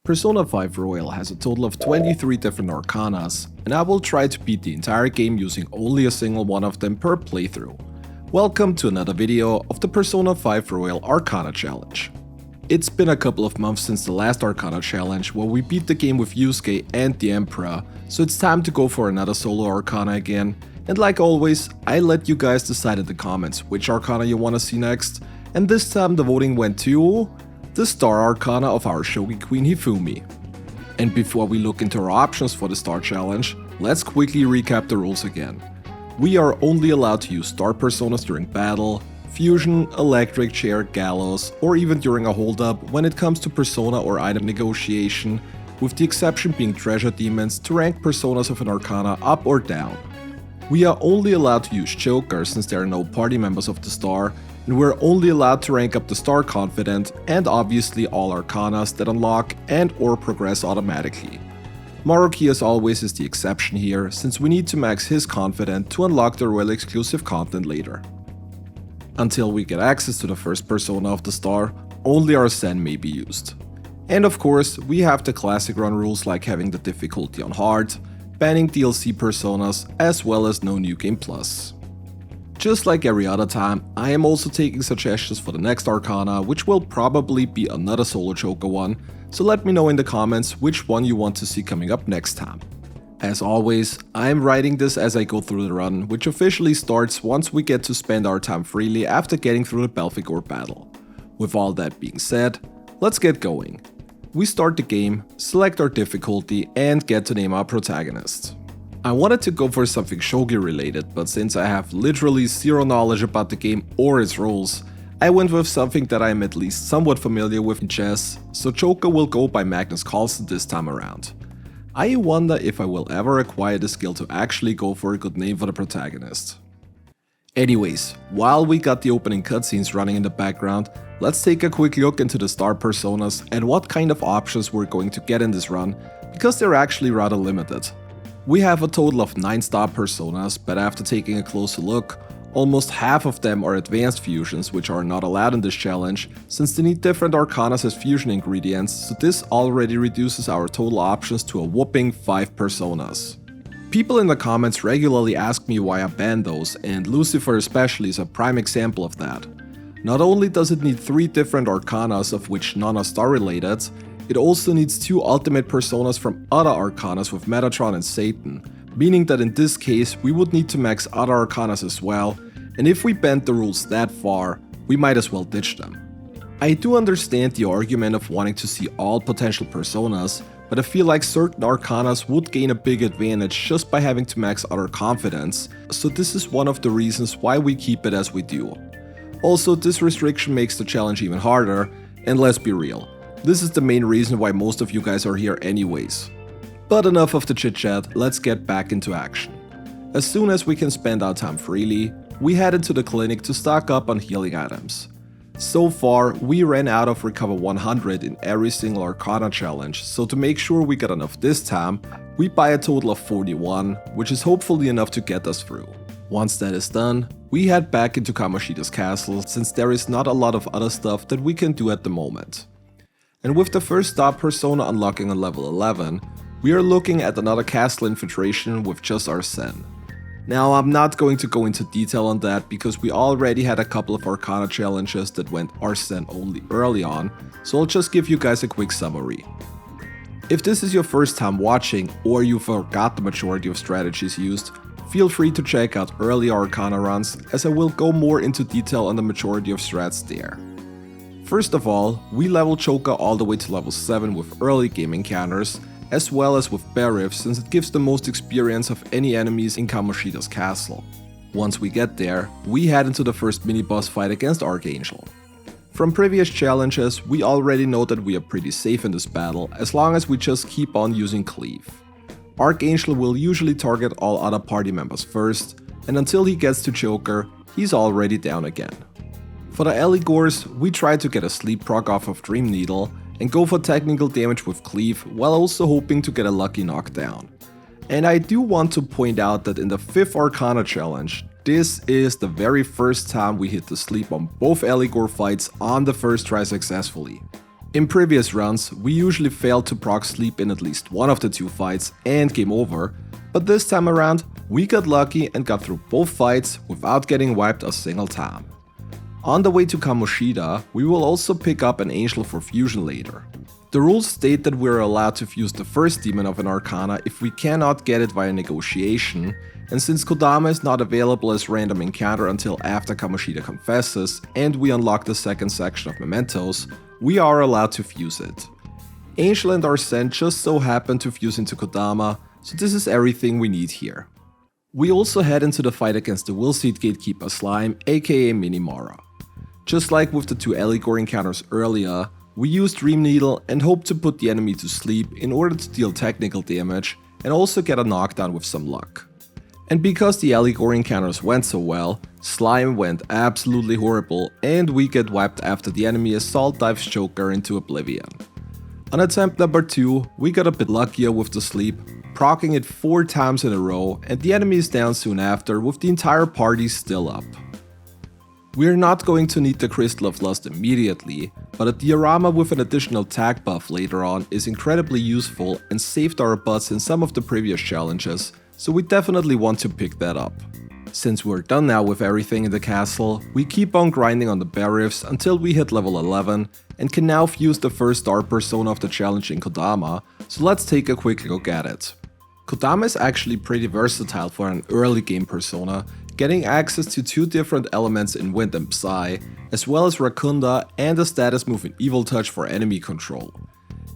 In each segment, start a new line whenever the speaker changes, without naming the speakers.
Persona 5 Royal has a total of 23 different Arcanas, and I will try to beat the entire game using only a single one of them per playthrough. Welcome to another video of the Persona 5 Royal Arcana Challenge. It's been a couple of months since the last Arcana Challenge where we beat the game with Yusuke and the Emperor, so it's time to go for another solo Arcana again. And like always, I let you guys decide in the comments which Arcana you want to see next, and this time the voting went to the Star Arcana of our Shogi Queen Hifumi. And before we look into our options for the Star Challenge, let's quickly recap the rules again. We are only allowed to use Star Personas during battle, fusion, electric chair, Gallows, or even during a holdup when it comes to persona or item negotiation, with the exception being treasure demons to rank personas of an Arcana up or down. We are only allowed to use Joker since there are no party members of the Star, and we're only allowed to rank up the Star Confidant and obviously all Arcanas that unlock and or progress automatically. Maruki as always is the exception here, since we need to max his Confidant to unlock the Royal exclusive content later. Until we get access to the first persona of the Star, only Arsene may be used. And of course, we have the classic run rules like having the difficulty on hard, banning DLC personas, as well as no New Game Plus. Just like every other time, I am also taking suggestions for the next Arcana, which will probably be another solo Joker one, so let me know in the comments which one you want to see coming up next time. As always, I am writing this as I go through the run, which officially starts once we get to spend our time freely after getting through the Belphegor battle. With all that being said, let's get going. We start the game, select our difficulty, and get to name our protagonist. I wanted to go for something shogi related, but since I have literally zero knowledge about the game or its rules, I went with something that I am at least somewhat familiar with in chess, so Joker will go by Magnus Carlsen this time around. I wonder if I will ever acquire the skill to actually go for a good name for the protagonist. Anyways, while we got the opening cutscenes running in the background, let's take a quick look into the Star Personas and what kind of options we're going to get in this run, because they're actually rather limited. We have a total of 9 Star Personas, but after taking a closer look, almost half of them are advanced fusions, which are not allowed in this challenge, since they need different Arcanas as fusion ingredients, so this already reduces our total options to a whopping 5 Personas. People in the comments regularly ask me why I ban those, and Lucifer especially is a prime example of that. Not only does it need 3 different Arcanas, of which none are star related, it also needs 2 ultimate personas from other Arcanas with Metatron and Satan, meaning that in this case we would need to max other Arcanas as well, and if we bend the rules that far, we might as well ditch them. I do understand the argument of wanting to see all potential personas, but I feel like certain Arcanas would gain a big advantage just by having to max other confidence, so this is one of the reasons why we keep it as we do. Also, this restriction makes the challenge even harder, and let's be real, this is the main reason why most of you guys are here anyways. But enough of the chit chat, let's get back into action. As soon as we can spend our time freely, we head into the clinic to stock up on healing items. So far, we ran out of Recover 100 in every single Arcana challenge, so to make sure we got enough this time, we buy a total of 41, which is hopefully enough to get us through. Once that is done, we head back into Kamoshida's castle, since there is not a lot of other stuff that we can do at the moment. And with the first Star Persona unlocking on level 11, we are looking at another castle infiltration with just Arsene. Now, I'm not going to go into detail on that because we already had a couple of Arcana challenges that went Arsene Only early on, so I'll just give you guys a quick summary. If this is your first time watching or you forgot the majority of strategies used, feel free to check out early Arcana runs, as I will go more into detail on the majority of strats there. First of all, we level Joker all the way to level 7 with early game encounters, as well as with Barif, since it gives the most experience of any enemies in Kamoshida's castle. Once we get there, we head into the first mini-boss fight against Archangel. From previous challenges, we already know that we are pretty safe in this battle, as long as we just keep on using Cleave. Archangel will usually target all other party members first, and until he gets to Joker, he's already down again. For the Allegors, we try to get a sleep proc off of Dream Needle and go for technical damage with Cleave, while also hoping to get a lucky knockdown. And I do want to point out that in the 5th Arcana challenge, this is the very first time we hit the sleep on both Allegor fights on the first try successfully. In previous runs, we usually failed to proc sleep in at least one of the two fights and game over, but this time around, we got lucky and got through both fights without getting wiped a single time. On the way to Kamoshida, we will also pick up an angel for fusion later. The rules state that we are allowed to fuse the first demon of an Arcana if we cannot get it via negotiation, and since Kodama is not available as random encounter until after Kamoshida confesses and we unlock the second section of Mementos, we are allowed to fuse it. Angel and Arsene just so happen to fuse into Kodama, so this is everything we need here. We also head into the fight against the Willseed Gatekeeper Slime, aka Minimara. Just like with the two Allegory encounters earlier, we use Dream Needle and hope to put the enemy to sleep in order to deal technical damage and also get a knockdown with some luck. And because the Allegory encounters went so well, Slime went absolutely horrible and we get wiped after the enemy assault dives Joker into oblivion. On attempt number 2, we got a bit luckier with the sleep, proccing it 4 times in a row, and the enemy is down soon after with the entire party still up. We are not going to need the Crystal of Lust immediately, but a diorama with an additional tag buff later on is incredibly useful and saved our butts in some of the previous challenges, so we definitely want to pick that up. Since we're done now with everything in the castle, we keep on grinding on the Barifs until we hit level 11 and can now fuse the first star persona of the challenge in Kodama, so let's take a quick look at it. Kodama is actually pretty versatile for an early game persona, getting access to 2 different elements in Wind and Psy, as well as Rakunda and a status move in Evil Touch for enemy control.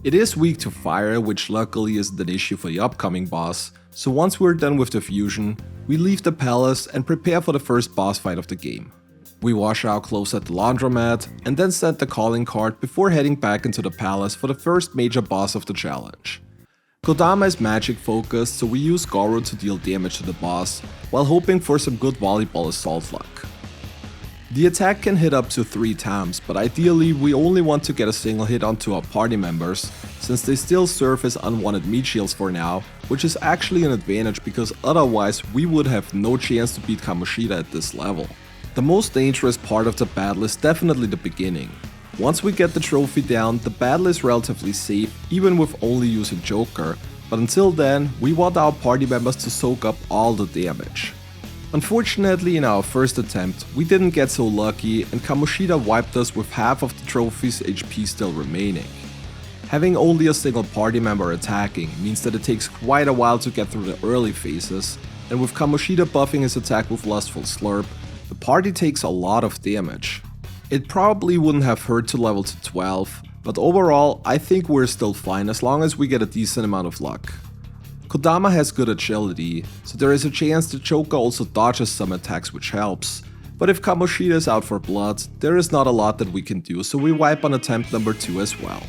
It is weak to fire, which luckily isn't an issue for the upcoming boss, so once we're done with the fusion, we leave the palace and prepare for the first boss fight of the game. We wash our clothes at the laundromat and then send the calling card before heading back into the palace for the first major boss of the challenge. Kodama is magic focused, so we use Goro to deal damage to the boss, while hoping for some good volleyball assault luck. The attack can hit up to 3 times, but ideally we only want to get a single hit onto our party members, since they still serve as unwanted meat shields for now, which is actually an advantage because otherwise we would have no chance to beat Kamoshida at this level. The most dangerous part of the battle is definitely the beginning. Once we get the trophy down, the battle is relatively safe even with only using Joker, but until then we want our party members to soak up all the damage. Unfortunately, in our first attempt, we didn't get so lucky and Kamoshida wiped us with half of the trophy's HP still remaining. Having only a single party member attacking means that it takes quite a while to get through the early phases, and with Kamoshida buffing his attack with Lustful Slurp, the party takes a lot of damage. It probably wouldn't have hurt to level to 12, but overall I think we're still fine as long as we get a decent amount of luck. Kodama has good agility, so there is a chance the Joker also dodges some attacks, which helps, but if Kamoshida is out for blood, there is not a lot that we can do, so we wipe on attempt number 2 as well.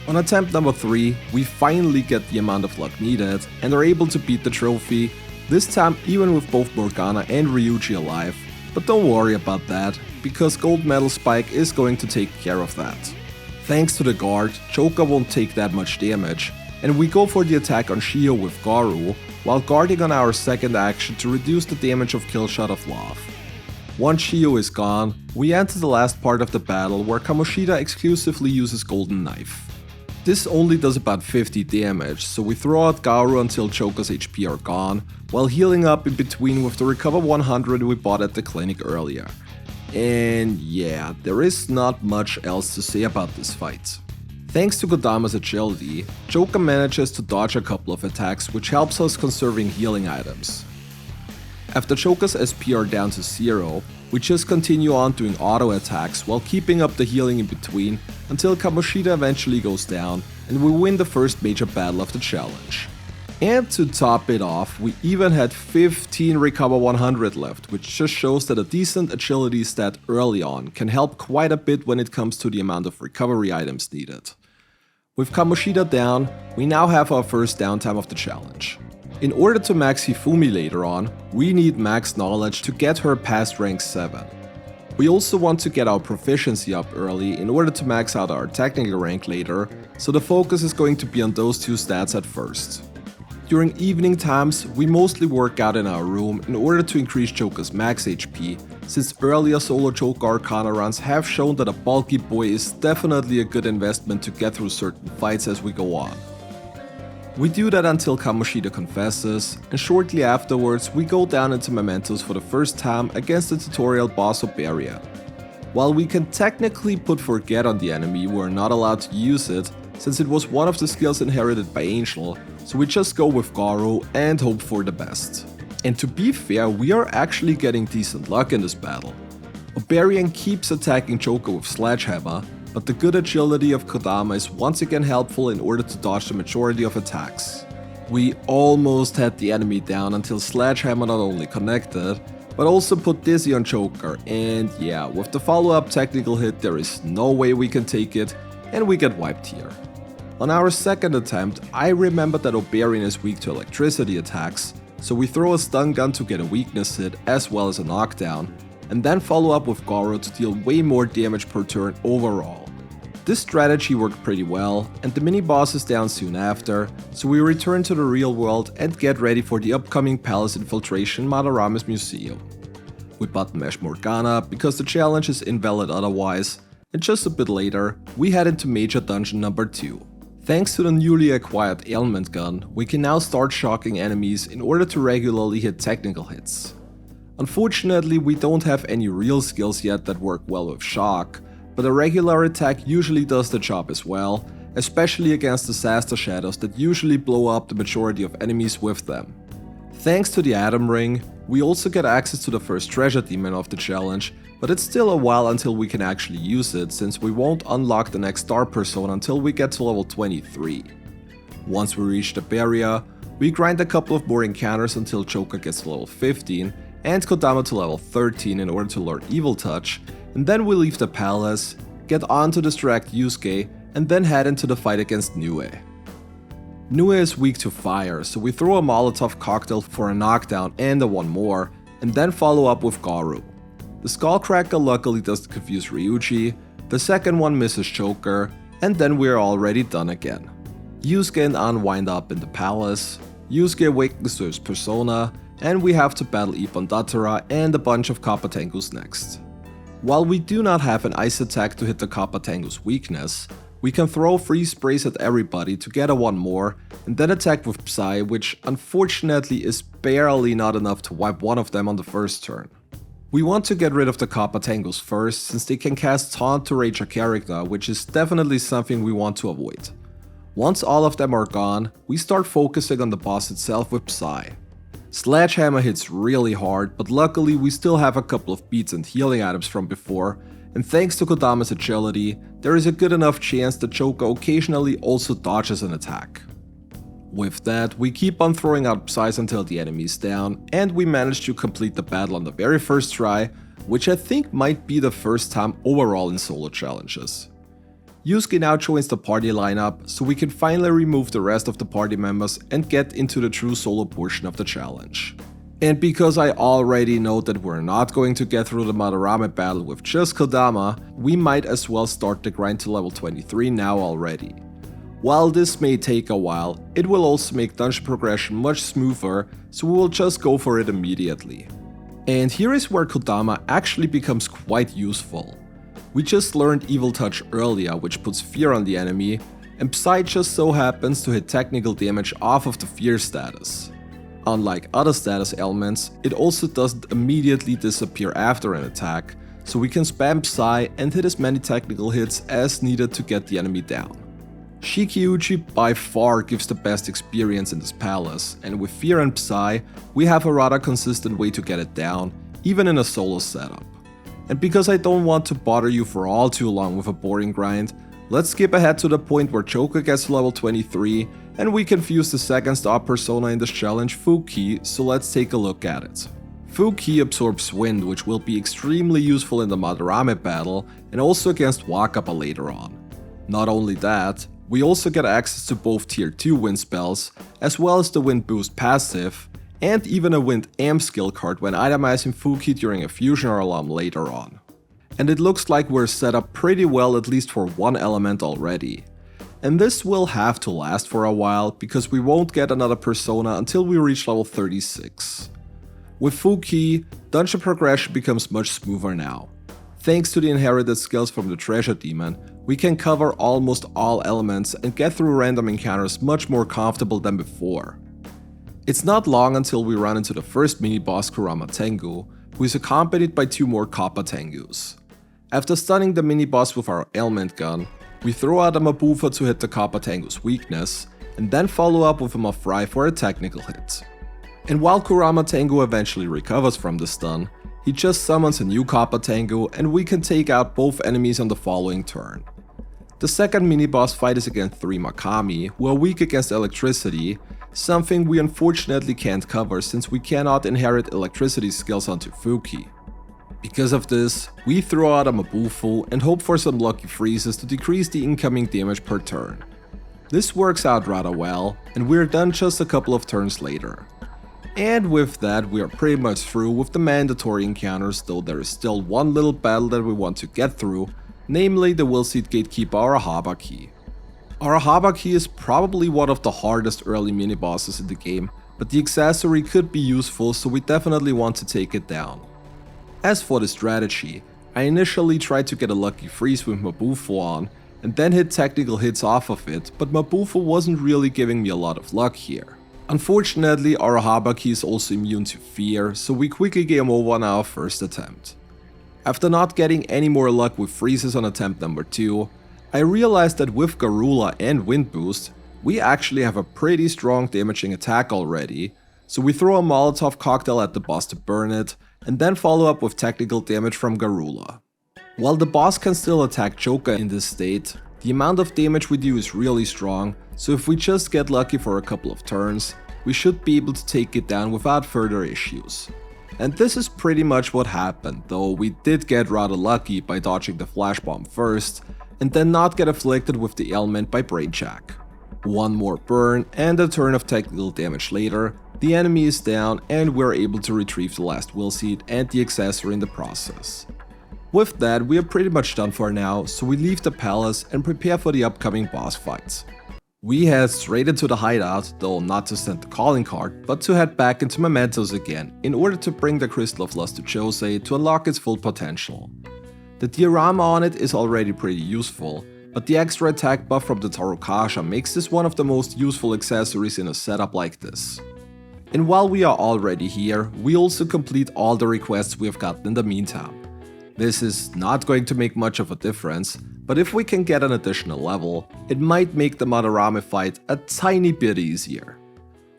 On attempt number 3, we finally get the amount of luck needed and are able to beat the trophy, this time even with both Morgana and Ryuji alive, but don't worry about that, because Gold Medal Spike is going to take care of that. Thanks to the guard, Joker won't take that much damage, and we go for the attack on Shido with Garu, while guarding on our second action to reduce the damage of Killshot of Love. Once Shido is gone, we enter the last part of the battle where Kamoshida exclusively uses Golden Knife. This only does about 50 damage, so we throw out Garu until Joker's HP are gone, while healing up in between with the Recover 100 we bought at the clinic earlier. And yeah, there is not much else to say about this fight. Thanks to Kodama's agility, Joker manages to dodge a couple of attacks, which helps us conserving healing items. After Joker's SP are down to 0, we just continue on doing auto attacks while keeping up the healing in between until Kamoshida eventually goes down and we win the first major battle of the challenge. And to top it off, we even had 15 Recover 100 left, which just shows that a decent agility stat early on can help quite a bit when it comes to the amount of recovery items needed. With Kamoshida down, we now have our first downtime of the challenge. In order to max Hifumi later on, we need max knowledge to get her past rank 7. We also want to get our proficiency up early in order to max out our technical rank later, so the focus is going to be on those 2 stats at first. During evening times, we mostly work out in our room in order to increase Joker's max HP, since earlier solo Choke Arcana runs have shown that a bulky boy is definitely a good investment to get through certain fights as we go on. We do that until Kamoshida confesses, and shortly afterwards we go down into Mementos for the first time against the tutorial boss Okumura. While we can technically put Forget on the enemy, we're not allowed to use it, since it was one of the skills inherited by Angel, so we just go with Garo and hope for the best. And to be fair, we are actually getting decent luck in this battle. Okumura keeps attacking Joker with Sledgehammer, but the good agility of Kodama is once again helpful in order to dodge the majority of attacks. We almost had the enemy down until Sledgehammer not only connected, but also put Dizzy on Joker, and yeah, with the follow-up technical hit there is no way we can take it, and we get wiped here. On our second attempt, I remembered that Okumura is weak to electricity attacks, so we throw a stun gun to get a weakness hit as well as a knockdown, and then follow up with Garo to deal way more damage per turn overall. This strategy worked pretty well, and the mini-boss is down soon after, so we return to the real world and get ready for the upcoming palace infiltration Madarame's museum. We button mash Morgana because the challenge is invalid otherwise, and just a bit later, we head into Major Dungeon number 2. Thanks to the newly acquired ailment gun, we can now start shocking enemies in order to regularly hit technical hits. Unfortunately, we don't have any real skills yet that work well with shock, but a regular attack usually does the job as well, especially against disaster shadows that usually blow up the majority of enemies with them. Thanks to the Atom Ring, we also get access to the first treasure demon of the challenge, but it's still a while until we can actually use it, since we won't unlock the next star persona until we get to level 23. Once we reach the barrier, we grind a couple of more encounters until Joker gets to level 15 and Kodama to level 13 in order to learn Evil Touch, and then we leave the palace, get on to distract Yusuke, and then head into the fight against Nue. Nue is weak to fire, so we throw a Molotov cocktail for a knockdown and a one more, and then follow up with Garo. The Skullcracker luckily doesn't confuse Ryuji, the second one misses Joker, and then we're already done again. Yusuke and An wind up in the palace, Yusuke awakens to his persona, and we have to battle Ippon Datara and a bunch of Kappa Tengus next. While we do not have an ice attack to hit the Kappa Tengu's weakness, we can throw freeze sprays at everybody to get a one more, and then attack with Psy, which unfortunately is barely not enough to wipe one of them on the first turn. We want to get rid of the Kappa Tengus first, since they can cast Taunt to rage a character, which is definitely something we want to avoid. Once all of them are gone, we start focusing on the boss itself with Psy. Sledgehammer hits really hard, but luckily we still have a couple of beats and healing items from before, and thanks to Kodama's agility, there is a good enough chance that Joker occasionally also dodges an attack. With that, we keep on throwing out Psys until the enemy is down, and we manage to complete the battle on the very first try, which I think might be the first time overall in solo challenges. Yusuke now joins the party lineup, so we can finally remove the rest of the party members and get into the true solo portion of the challenge. And because I already know that we're not going to get through the Madarame battle with just Kodama, we might as well start the grind to level 23 now already. While this may take a while, it will also make dungeon progression much smoother, so we will just go for it immediately. And here is where Kodama actually becomes quite useful. We just learned Evil Touch earlier, which puts fear on the enemy, and Psy just so happens to hit technical damage off of the fear status. Unlike other status elements, it also doesn't immediately disappear after an attack, so we can spam Psy and hit as many technical hits as needed to get the enemy down. Shikiuchi by far gives the best experience in this palace, and with Fear and Psy, we have a rather consistent way to get it down, even in a solo setup. And because I don't want to bother you for all too long with a boring grind, let's skip ahead to the point where Joker gets to level 23, and we can fuse the second star persona in this challenge, Fuki, so let's take a look at it. Fuki absorbs wind, which will be extremely useful in the Madarame battle, and also against Wakaba later on. Not only that, we also get access to both tier 2 wind spells, as well as the wind boost passive, and even a Wind Amp skill card when itemizing Fuki during a fusion or alarm later on. And it looks like we're set up pretty well at least for one element already. And this will have to last for a while, because we won't get another persona until we reach level 36. With Fuki, dungeon progression becomes much smoother now. Thanks to the inherited skills from the treasure demon, we can cover almost all elements and get through random encounters much more comfortable than before. It's not long until we run into the first mini-boss Kurama Tengu, who is accompanied by 2 more Kappa Tengus. After stunning the mini-boss with our ailment gun, we throw out a Mabufa to hit the Kappa Tengu's weakness, and then follow up with a Mafrai for a technical hit. And while Kurama Tengu eventually recovers from the stun, he just summons a new Kappa Tengu and we can take out both enemies on the following turn. The second mini-boss fight is against 3 Makami, who are weak against electricity, something we unfortunately can't cover since we cannot inherit electricity skills onto Fuki. Because of this, we throw out a Mabufu and hope for some lucky freezes to decrease the incoming damage per turn. This works out rather well, and we're done just a couple of turns later. And with that, we are pretty much through with the mandatory encounters, though there is still one little battle that we want to get through, namely the Willseed Gatekeeper Arahabaki. Arahabaki is probably one of the hardest early mini-bosses in the game, but the accessory could be useful, so we definitely want to take it down. As for the strategy, I initially tried to get a lucky freeze with Mabufu on, and then hit technical hits off of it, but Mabufu wasn't really giving me a lot of luck here. Unfortunately, Arahabaki is also immune to fear, so we quickly game over on our first attempt. After not getting any more luck with freezes on attempt number 2, I realized that with Garula and Wind Boost, we actually have a pretty strong damaging attack already, so we throw a Molotov cocktail at the boss to burn it, and then follow up with technical damage from Garula. While the boss can still attack Joker in this state, the amount of damage we do is really strong, so if we just get lucky for a couple of turns, we should be able to take it down without further issues. And this is pretty much what happened, though we did get rather lucky by dodging the flash bomb first, and then not get afflicted with the ailment by Brainjack. One more burn and a turn of technical damage later, the enemy is down and we're able to retrieve the last Willseed and the accessory in the process. With that, we are pretty much done for now, so we leave the palace and prepare for the upcoming boss fights. We head straight into the hideout, though not to send the calling card, but to head back into Mementos again, in order to bring the Crystal of Lust to Josei to unlock its full potential. The diorama on it is already pretty useful, but the extra attack buff from the Tarokasha makes this one of the most useful accessories in a setup like this. And while we are already here, we also complete all the requests we have gotten in the meantime. This is not going to make much of a difference, but if we can get an additional level, it might make the Madarame fight a tiny bit easier.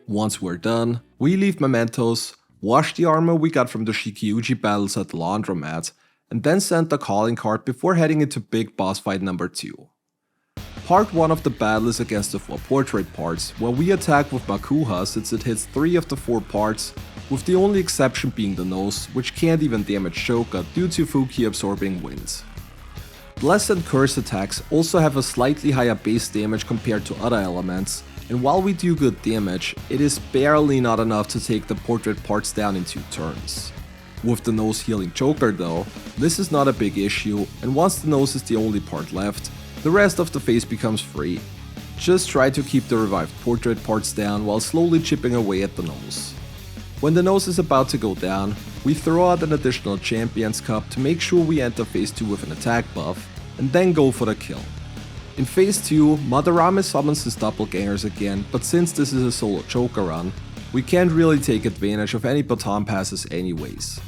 Once we're done, we leave Mementos, wash the armor we got from the Shikiuji battles at the laundromat, and then send the calling card before heading into big boss fight number 2. Part 1 of the battle is against the 4 portrait parts, where we attack with Makuha since it hits 3 of the 4 parts, with the only exception being the nose, which can't even damage Shoka due to Fuki absorbing wind. Bless and Curse attacks also have a slightly higher base damage compared to other elements, and while we do good damage, it is barely not enough to take the portrait parts down in 2 turns. With the nose healing Joker though, this is not a big issue, and once the nose is the only part left, the rest of the face becomes free. Just try to keep the revived portrait parts down while slowly chipping away at the nose. When the nose is about to go down, we throw out an additional Champions Cup to make sure we enter phase 2 with an attack buff, and then go for the kill. In phase 2, Madarame summons his doppelgangers again, but since this is a solo Joker run, we can't really take advantage of any baton passes anyways.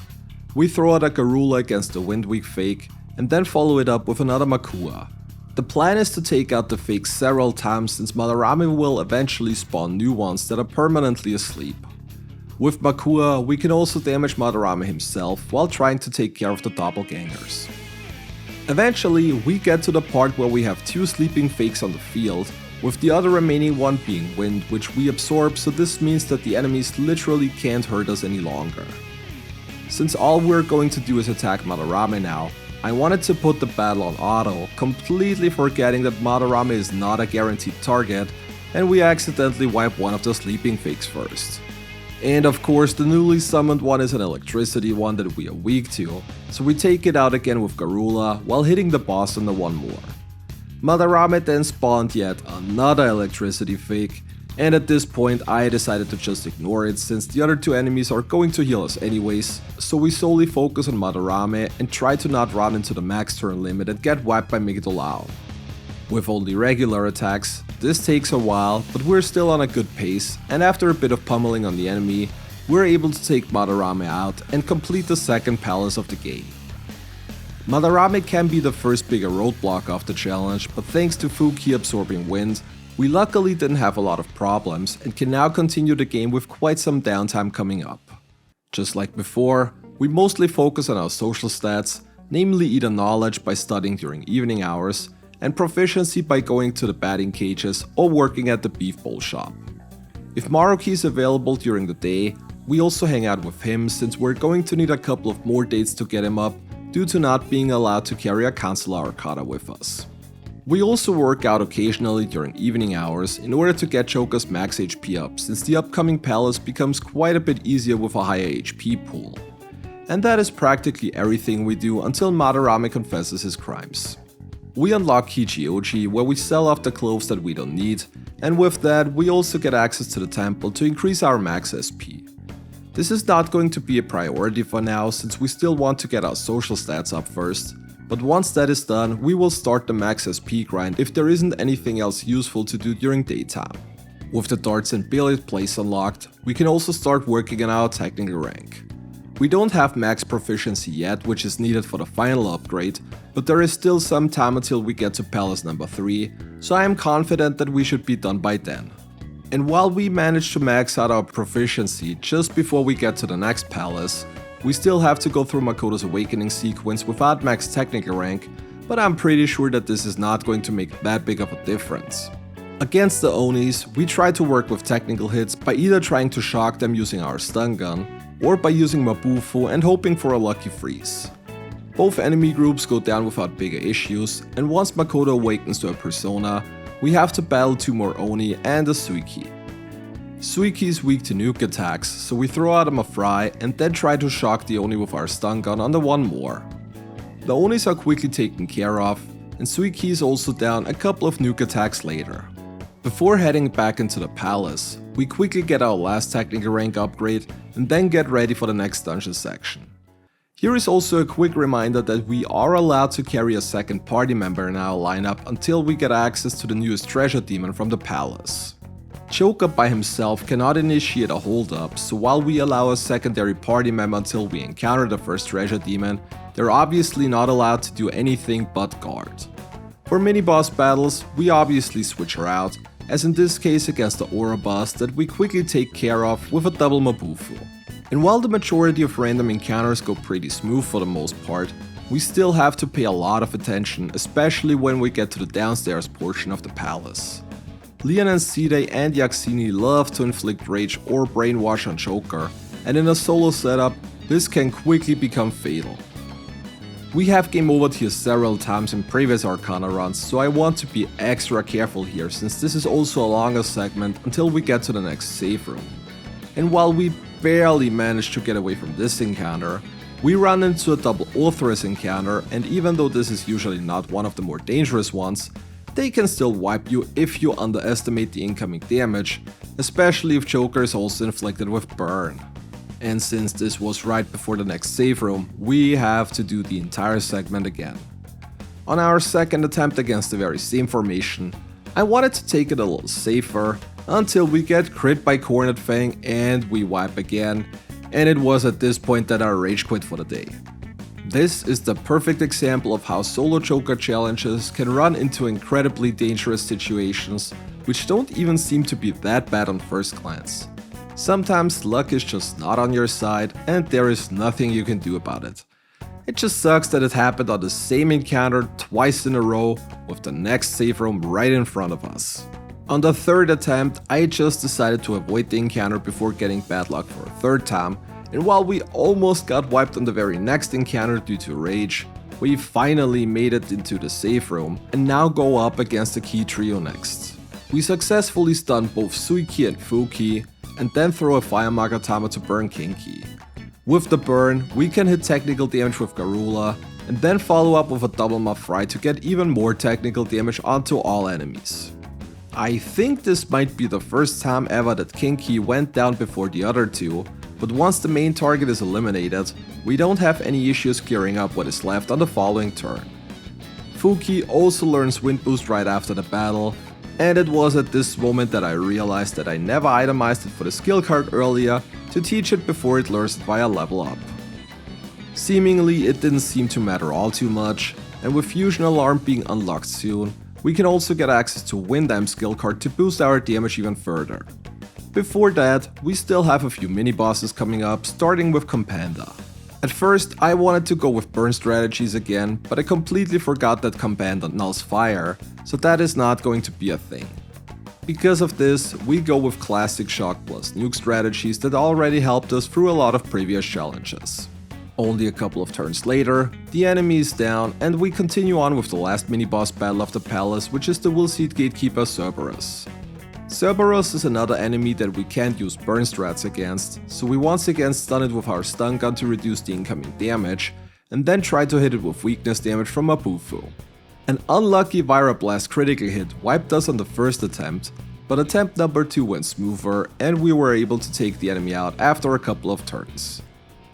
We throw out a Garula against the Windweak fake, and then follow it up with another Makua. The plan is to take out the fakes several times since Madarame will eventually spawn new ones that are permanently asleep. With Makua, we can also damage Madarame himself while trying to take care of the doppelgangers. Eventually, we get to the part where we have 2 sleeping fakes on the field, with the other remaining one being wind, which we absorb, so this means that the enemies literally can't hurt us any longer. Since all we're going to do is attack Madarame now, I wanted to put the battle on auto, completely forgetting that Madarame is not a guaranteed target, and we accidentally wipe one of the sleeping fakes first. And of course, the newly summoned one is an electricity one that we are weak to, so we take it out again with Garula while hitting the boss on the one more. Madarame then spawned yet another electricity fake, And at this point I decided to just ignore it since the other two enemies are going to heal us anyways, so we solely focus on Madarame and try to not run into the max turn limit and get wiped by Migdolao. With only regular attacks, this takes a while, but we're still on a good pace, and after a bit of pummeling on the enemy, we're able to take Madarame out and complete the second palace of the game. Madarame can be the first bigger roadblock of the challenge, but thanks to Fuki absorbing wind, we luckily didn't have a lot of problems and can now continue the game with quite some downtime coming up. Just like before, we mostly focus on our social stats, namely either knowledge by studying during evening hours, and proficiency by going to the batting cages or working at the beef bowl shop. If Maruki is available during the day, we also hang out with him since we're going to need a couple of more dates to get him up due to not being allowed to carry a Councillor Arcana with us. We also work out occasionally during evening hours in order to get Choka's max HP up since the upcoming palace becomes quite a bit easier with a higher HP pool. And that is practically everything we do until Madarame confesses his crimes. We unlock Kijioji where we sell off the clothes that we don't need, and with that we also get access to the temple to increase our max SP. This is not going to be a priority for now since we still want to get our social stats up first, but once that is done we will start the max SP grind if there isn't anything else useful to do during daytime. With the darts and billiard place unlocked, we can also start working on our technical rank. We don't have max proficiency yet, which is needed for the final upgrade, but there is still some time until we get to palace number 3, so I am confident that we should be done by then. And while we manage to max out our proficiency just before we get to the next palace, we still have to go through Makoto's awakening sequence without max technical rank, but I'm pretty sure that this is not going to make that big of a difference. Against the Onis, we try to work with technical hits by either trying to shock them using our stun gun, or by using Mabufu and hoping for a lucky freeze. Both enemy groups go down without bigger issues, and once Makoto awakens to a persona, we have to battle 2 more Oni and a Suiki. Suiki is weak to nuke attacks, so we throw at him a fry and then try to shock the Oni with our stun gun on the 1 more. The Onis are quickly taken care of, and Suiki is also down a couple of nuke attacks later. Before heading back into the palace, we quickly get our last technical rank upgrade and then get ready for the next dungeon section. Here is also a quick reminder that we are allowed to carry a second party member in our lineup until we get access to the newest treasure demon from the palace. Choka by himself cannot initiate a hold-up, so while we allow a secondary party member until we encounter the first treasure demon, they're obviously not allowed to do anything but guard. For mini-boss battles, we obviously switch her out, as in this case against the Aura boss that we quickly take care of with a double Mabufu. And while the majority of random encounters go pretty smooth for the most part, we still have to pay a lot of attention, especially when we get to the downstairs portion of the palace. Leon and Side and Yaxini love to inflict rage or brainwash on Joker, and in a solo setup, this can quickly become fatal. We have game overed here several times in previous Arcana runs, so I want to be extra careful here since this is also a longer segment until we get to the next save room. And while we barely manage to get away from this encounter, we run into a double Orthrus encounter, and even though this is usually not one of the more dangerous ones, they can still wipe you if you underestimate the incoming damage, especially if Joker is also inflicted with burn. And since this was right before the next save room, we have to do the entire segment again. On our second attempt against the very same formation, I wanted to take it a little safer until we get crit by Cornet Fang and we wipe again, and it was at this point that I rage quit for the day. This is the perfect example of how solo Joker challenges can run into incredibly dangerous situations which don't even seem to be that bad on first glance. Sometimes luck is just not on your side and there is nothing you can do about it. It just sucks that it happened on the same encounter twice in a row with the next save room right in front of us. On the third attempt, I just decided to avoid the encounter before getting bad luck for a third time, and while we almost got wiped on the very next encounter due to rage, we finally made it into the save room and now go up against the key trio next. We successfully stun both Suiki and Fuki, and then throw a Fire Magatama to burn Kinki. With the burn, we can hit technical damage with Garula, and then follow up with a double Mafrai to get even more technical damage onto all enemies. I think this might be the first time ever that Kinki went down before the other two, but once the main target is eliminated, we don't have any issues clearing up what is left on the following turn. Fuki also learns Wind Boost right after the battle, and it was at this moment that I realized that I never itemized it for the skill card earlier to teach it before it learns it via level up. Seemingly it didn't seem to matter all too much, and with Fusion Alarm being unlocked soon, we can also get access to Wind Amp skill card to boost our damage even further. Before that, we still have a few mini bosses coming up, starting with Confidant. At first, I wanted to go with burn strategies again, but I completely forgot that Confidant nulls fire, so that is not going to be a thing. Because of this, we go with classic shock plus nuke strategies that already helped us through a lot of previous challenges. Only a couple of turns later, the enemy is down and we continue on with the last mini-boss battle of the palace, which is the Willseed Gatekeeper Cerberus. Cerberus is another enemy that we can't use burn strats against, so we once again stun it with our stun gun to reduce the incoming damage, and then try to hit it with weakness damage from a waifu. An unlucky Vira Blast critical hit wiped us on the first attempt, but attempt number 2 went smoother and we were able to take the enemy out after a couple of turns.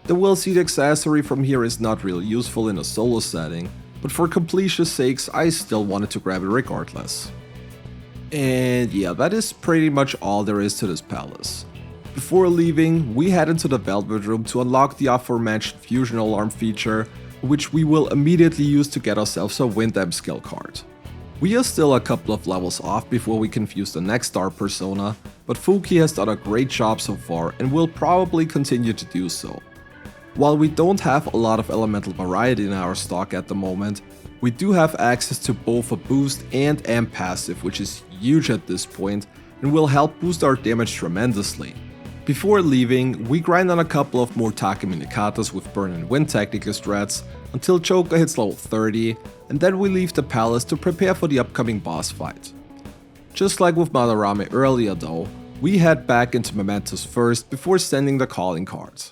The Willseed accessory from here is not really useful in a solo setting, but for completion's sakes I still wanted to grab it regardless. And yeah, that is pretty much all there is to this palace. Before leaving, we head into the Velvet Room to unlock the aforementioned Fusion Alarm feature, which we will immediately use to get ourselves a Wind Amp skill card. We are still a couple of levels off before we can fuse the next star persona, but Fuki has done a great job so far and will probably continue to do so. While we don't have a lot of elemental variety in our stock at the moment, we do have access to both a boost and amp passive, which is huge at this point and will help boost our damage tremendously. Before leaving, we grind on a couple of more Takemi Nikatas with burn and wind technical strats until Choka hits level 30, and then we leave the palace to prepare for the upcoming boss fight. Just like with Madarame earlier though, we head back into Mementos first before sending the calling card.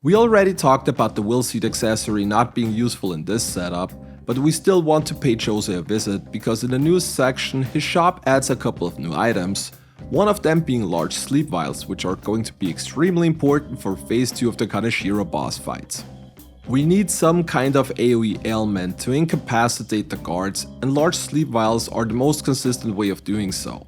We already talked about the Willseed accessory not being useful in this setup, but we still want to pay Jose a visit because in the news section his shop adds a couple of new items, one of them being large sleep vials, which are going to be extremely important for phase 2 of the Kaneshiro boss fight. We need some kind of AoE ailment to incapacitate the guards, and large sleep vials are the most consistent way of doing so.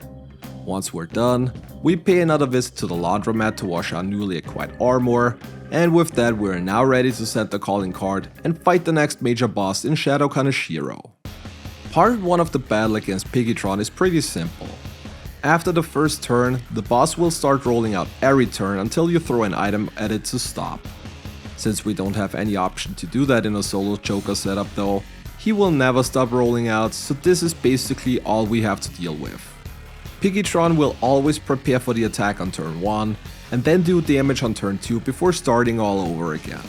Once we're done, we pay another visit to the laundromat to wash our newly acquired armor, and with that we are now ready to set the calling card and fight the next major boss in Shadow Kaneshiro. Part 1 of the battle against Piggytron is pretty simple. After the first turn, the boss will start rolling out every turn until you throw an item at it to stop. Since we don't have any option to do that in a solo Joker setup though, he will never stop rolling out, so this is basically all we have to deal with. Piggytron will always prepare for the attack on turn 1, and then do damage on turn 2 before starting all over again.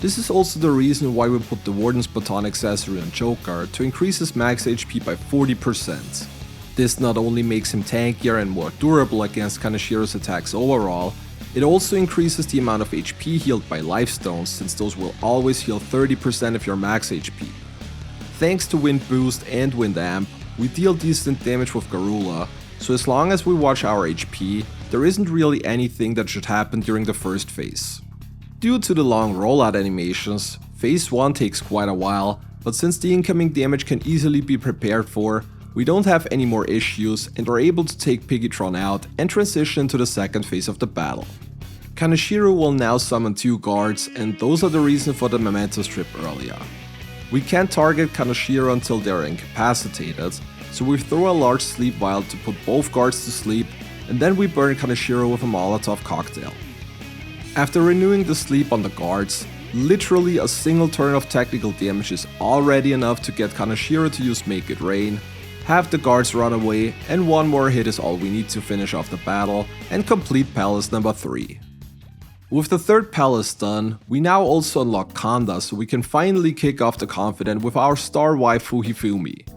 This is also the reason why we put the Warden's Baton accessory on Joker to increase his max HP by 40%. This not only makes him tankier and more durable against Kaneshiro's attacks overall, it also increases the amount of HP healed by life stones, since those will always heal 30% of your max HP. Thanks to Wind Boost and Wind Amp, we deal decent damage with Garula, so as long as we watch our HP, there isn't really anything that should happen during the first phase. Due to the long rollout animations, phase 1 takes quite a while, but since the incoming damage can easily be prepared for, we don't have any more issues and are able to take Piggytron out and transition to the second phase of the battle. Kaneshiro will now summon 2 guards, and those are the reason for the Mementos trip earlier. We can't target Kaneshiro until they are incapacitated, so we throw a large sleep vial to put both guards to sleep, and then we burn Kaneshiro with a Molotov cocktail. After renewing the sleep on the guards, literally a single turn of technical damage is already enough to get Kaneshiro to use Make It Rain, have the guards run away, and one more hit is all we need to finish off the battle and complete Palace number 3. With the third palace done, we now also unlock Kanda, so we can finally kick off the Confidant with our star waifu Hifumi.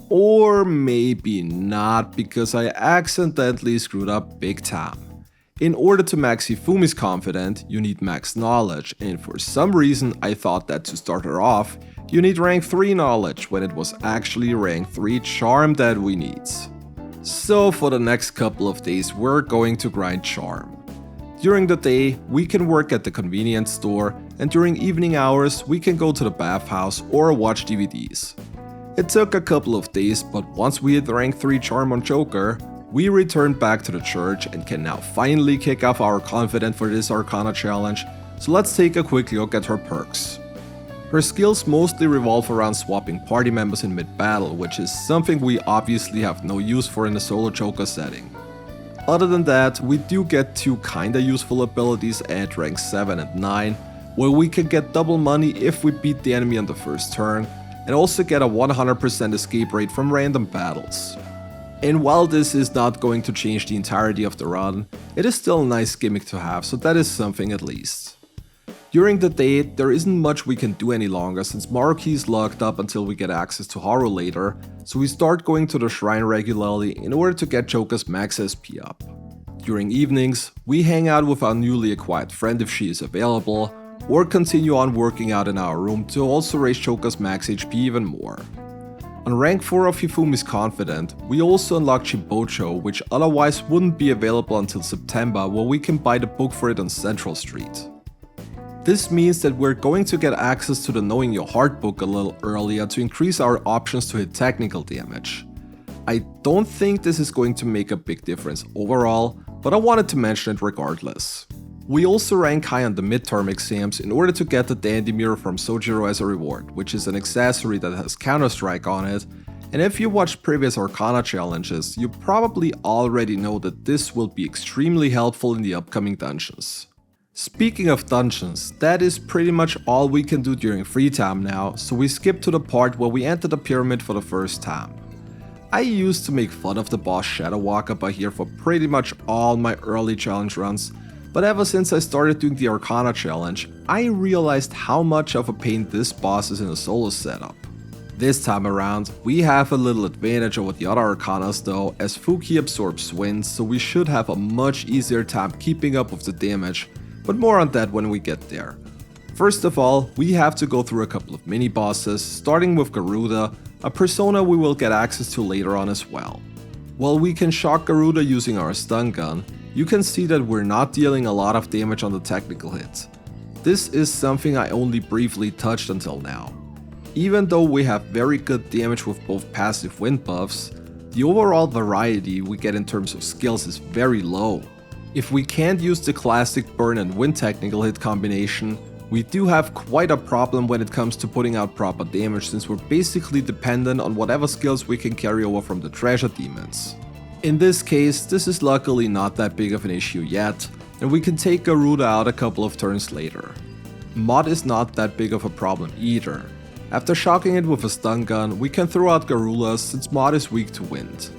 Or maybe not, because I accidentally screwed up big time. In order to max Hifumi's Confidant, you need max knowledge, and for some reason I thought that to start her off, You need rank 3 knowledge when it was actually rank 3 charm that we need. So for the next couple of days we're going to grind charm. During the day, we can work at the convenience store, and during evening hours we can go to the bathhouse or watch DVDs. It took a couple of days, but once we hit rank 3 charm on Joker, we returned back to the church and can now finally kick off our Confidant for this Arcana challenge, so let's take a quick look at her perks. Her skills mostly revolve around swapping party members in mid-battle, which is something we obviously have no use for in a solo Joker setting. Other than that, we do get two kinda useful abilities at rank 7 and 9, where we can get double money if we beat the enemy on the first turn, and also get a 100% escape rate from random battles. And while this is not going to change the entirety of the run, it is still a nice gimmick to have, so that is something at least. During the day, there isn't much we can do any longer since Maruki is locked up until we get access to Haru later, so we start going to the shrine regularly in order to get Joker's max SP up. During evenings, we hang out with our newly acquired friend if she is available, or continue on working out in our room to also raise Joker's max HP even more. On rank 4 of Hifumi's Confidant, we also unlock Chibocho, which otherwise wouldn't be available until September, where we can buy the book for it on Central Street. This means that we're going to get access to the Knowing Your Heart book a little earlier to increase our options to hit technical damage. I don't think this is going to make a big difference overall, but I wanted to mention it regardless. We also rank high on the midterm exams in order to get the Dandy Mirror from Sojiro as a reward, which is an accessory that has Counter-Strike on it, and if you watched previous Arcana challenges, you probably already know that this will be extremely helpful in the upcoming dungeons. Speaking of dungeons, that is pretty much all we can do during free time now, so we skip to the part where we enter the pyramid for the first time. I used to make fun of the boss Shadow Walker by here for pretty much all my early challenge runs, but ever since I started doing the Arcana challenge, I realized how much of a pain this boss is in a solo setup. This time around, we have a little advantage over the other Arcanas though, as Fuki absorbs wind, so we should have a much easier time keeping up with the damage, but more on that when we get there. First of all, we have to go through a couple of mini bosses, starting with Garuda, a persona we will get access to later on as well. While we can shock Garuda using our stun gun, you can see that we're not dealing a lot of damage on the technical hit. This is something I only briefly touched until now. Even though we have very good damage with both passive wind buffs, the overall variety we get in terms of skills is very low. If we can't use the classic burn and wind technical hit combination, we do have quite a problem when it comes to putting out proper damage since we're basically dependent on whatever skills we can carry over from the treasure demons. In this case, this is luckily not that big of an issue yet, and we can take Garuda out a couple of turns later. Mod is not that big of a problem either. After shocking it with a stun gun, we can throw out Garuda since Mod is weak to wind.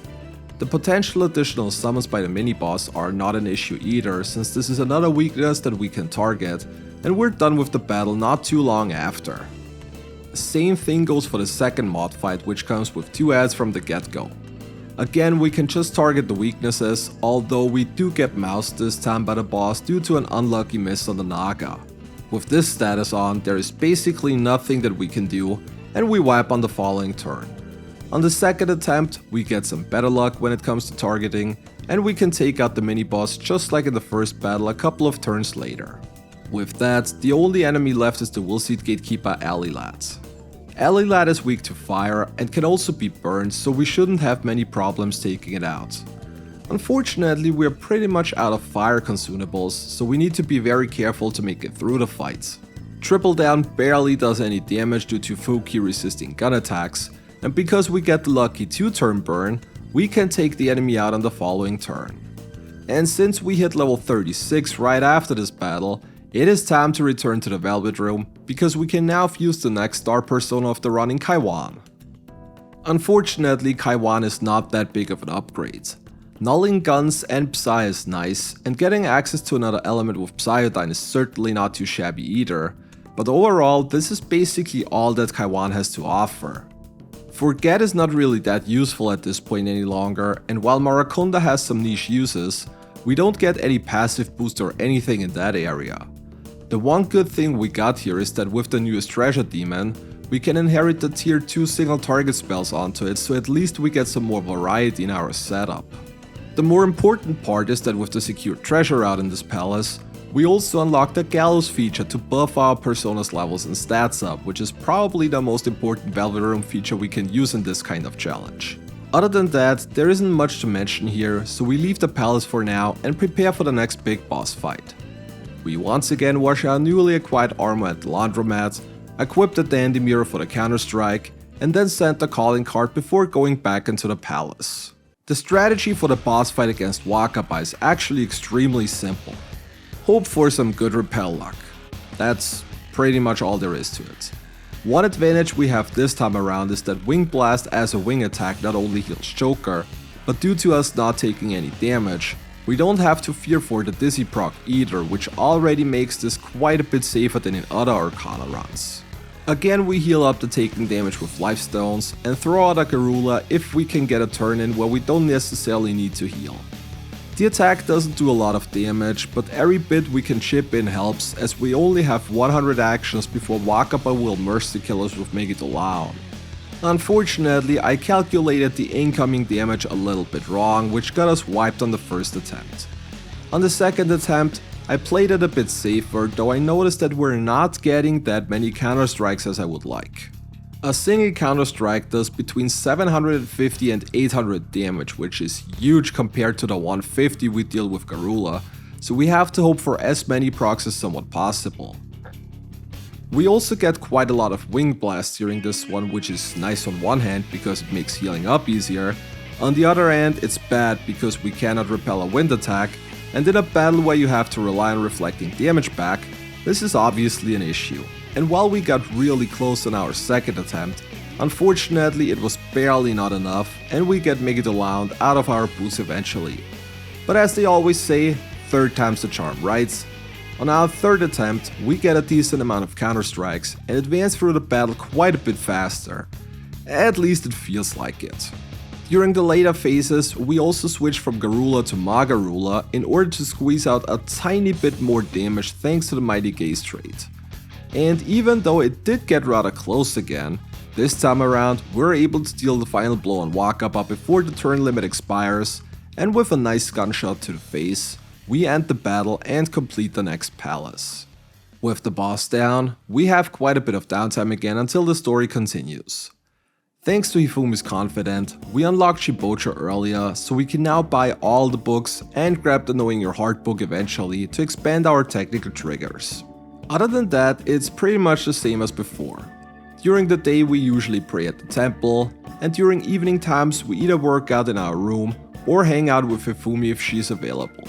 The potential additional summons by the mini-boss are not an issue either, since this is another weakness that we can target, and we're done with the battle not too long after. Same thing goes for the second mod fight, which comes with 2 ads from the get-go. Again, we can just target the weaknesses, although we do get moused this time by the boss due to an unlucky miss on the Naga. With this status on, there is basically nothing that we can do, and we wipe on the following turn. On the second attempt, we get some better luck when it comes to targeting, and we can take out the mini-boss just like in the first battle a couple of turns later. With that, the only enemy left is the Woolseed Gatekeeper Alilat. Alilat is weak to fire and can also be burned, so we shouldn't have many problems taking it out. Unfortunately, we are pretty much out of fire consumables, so we need to be very careful to make it through the fight. Triple Down barely does any damage due to Fuki resisting gun attacks, and because we get the lucky 2-turn burn, we can take the enemy out on the following turn. And since we hit level 36 right after this battle, it is time to return to the Velvet Room, because we can now fuse the next star persona of the run in Kaiwan. Unfortunately, Kaiwan is not that big of an upgrade. Nulling guns and Psy is nice, and getting access to another element with Psyodyne is certainly not too shabby either, but overall this is basically all that Kaiwan has to offer. Forget is not really that useful at this point any longer, and while Marakunda has some niche uses, we don't get any passive boost or anything in that area. The one good thing we got here is that with the newest treasure demon, We can inherit the tier 2 single target spells onto it, so at least we get some more variety in our setup. The more important part is that with the secured treasure out in this palace, we also unlock the Gallows feature to buff our persona's levels and stats up, which is probably the most important Velvet Room feature we can use in this kind of challenge. Other than that, there isn't much to mention here, so we leave the palace for now and prepare for the next big boss fight. We once again wash our newly acquired armor at the laundromat, equip the dandy mirror for the counter-strike, and then send the calling card before going back into the palace. The strategy for the boss fight against Wakaba is actually extremely simple. Hope for some good repel luck. That's pretty much all there is to it. One advantage we have this time around is that Wing Blast as a wing attack not only heals Joker, but due to us not taking any damage, we don't have to fear for the Dizzy proc either, which already makes this quite a bit safer than in other Arcana runs. Again, we heal up the taking damage with Life Stones and throw out a Garula if we can get a turn in where we don't necessarily need to heal. The attack doesn't do a lot of damage, but every bit we can chip in helps, as we only have 100 actions before Wakaba will mercy kill us with Make It Alone. Unfortunately, I calculated the incoming damage a little bit wrong, which got us wiped on the first attempt. On the second attempt, I played it a bit safer, though I noticed that we're not getting that many counter-strikes as I would like. A single counter-strike does between 750 and 800 damage, which is huge compared to the 150 we deal with Garula, so we have to hope for as many procs as somewhat possible. We also get quite a lot of Wing Blast during this one, which is nice on one hand because it makes healing up easier. On the other hand, it's bad because we cannot repel a wind attack, and in a battle where you have to rely on reflecting damage back, this is obviously an issue. And while we got really close on our second attempt, unfortunately it was barely not enough and we get Make It Alone out of our boots eventually. But as they always say, third time's the charm, right? On our third attempt, we get a decent amount of counter-strikes and advance through the battle quite a bit faster. At least it feels like it. During the later phases, we also switch from Garula to Magarula in order to squeeze out a tiny bit more damage thanks to the Mighty Gaze trait. And even though it did get rather close again, this time around we're able to deal the final blow on Wakaba before the turn limit expires, and with a nice gunshot to the face, we end the battle and complete the next palace. With the boss down, we have quite a bit of downtime again until the story continues. Thanks to Hifumi's Confidant, we unlocked Shibocha earlier, so we can now buy all the books and grab the Knowing Your Heart book eventually to expand our technical triggers. Other than that, it's pretty much the same as before. During the day we usually pray at the temple, and during evening times we either work out in our room or hang out with Hifumi if she's available.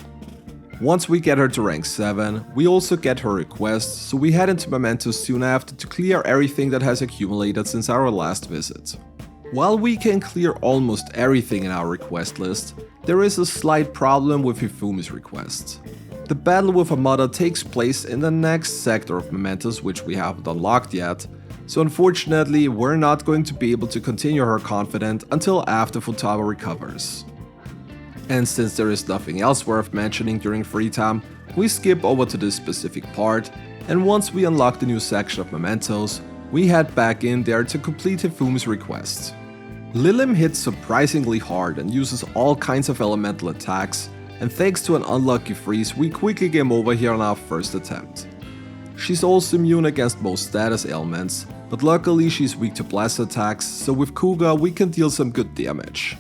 Once we get her to rank 7, we also get her request, so we head into Mementos soon after to clear everything that has accumulated since our last visit. While we can clear almost everything in our request list, there is a slight problem with Hifumi's request. The battle with her mother takes place in the next sector of Mementos, which we haven't unlocked yet, so unfortunately we're not going to be able to continue her Confidant until after Futaba recovers. And since there is nothing else worth mentioning during free time, we skip over to this specific part, and once we unlock the new section of Mementos, we head back in there to complete Hifumi's request. Lilim hits surprisingly hard and uses all kinds of elemental attacks, and thanks to an unlucky freeze, we quickly game over here on our first attempt. She's also immune against most status ailments, but luckily she's weak to blast attacks, so with Kuga we can deal some good damage.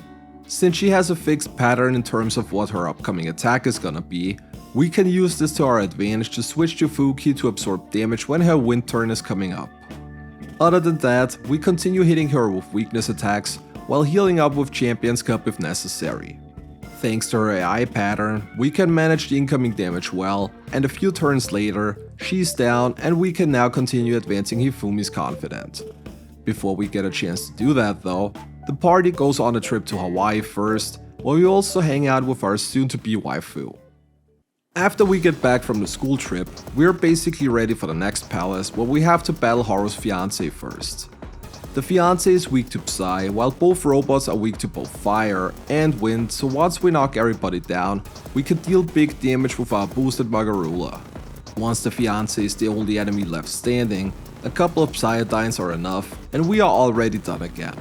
Since she has a fixed pattern in terms of what her upcoming attack is gonna be, we can use this to our advantage to switch to Fuki to absorb damage when her wind turn is coming up. Other than that, we continue hitting her with weakness attacks, while healing up with Champion's Cup if necessary. Thanks to her AI pattern, we can manage the incoming damage well, and a few turns later, she's down and we can now continue advancing Hifumi's Confidant. Before we get a chance to do that though, the party goes on a trip to Hawaii first, where we also hang out with our soon-to-be waifu. After we get back from the school trip, we're basically ready for the next palace, where we have to battle Haru's fiancé first. The fiancé is weak to Psy, while both robots are weak to both fire and wind, so once we knock everybody down, we can deal big damage with our boosted Magarula. Once the fiancé is the only enemy left standing, A couple of Psyodines are enough, and we are already done again.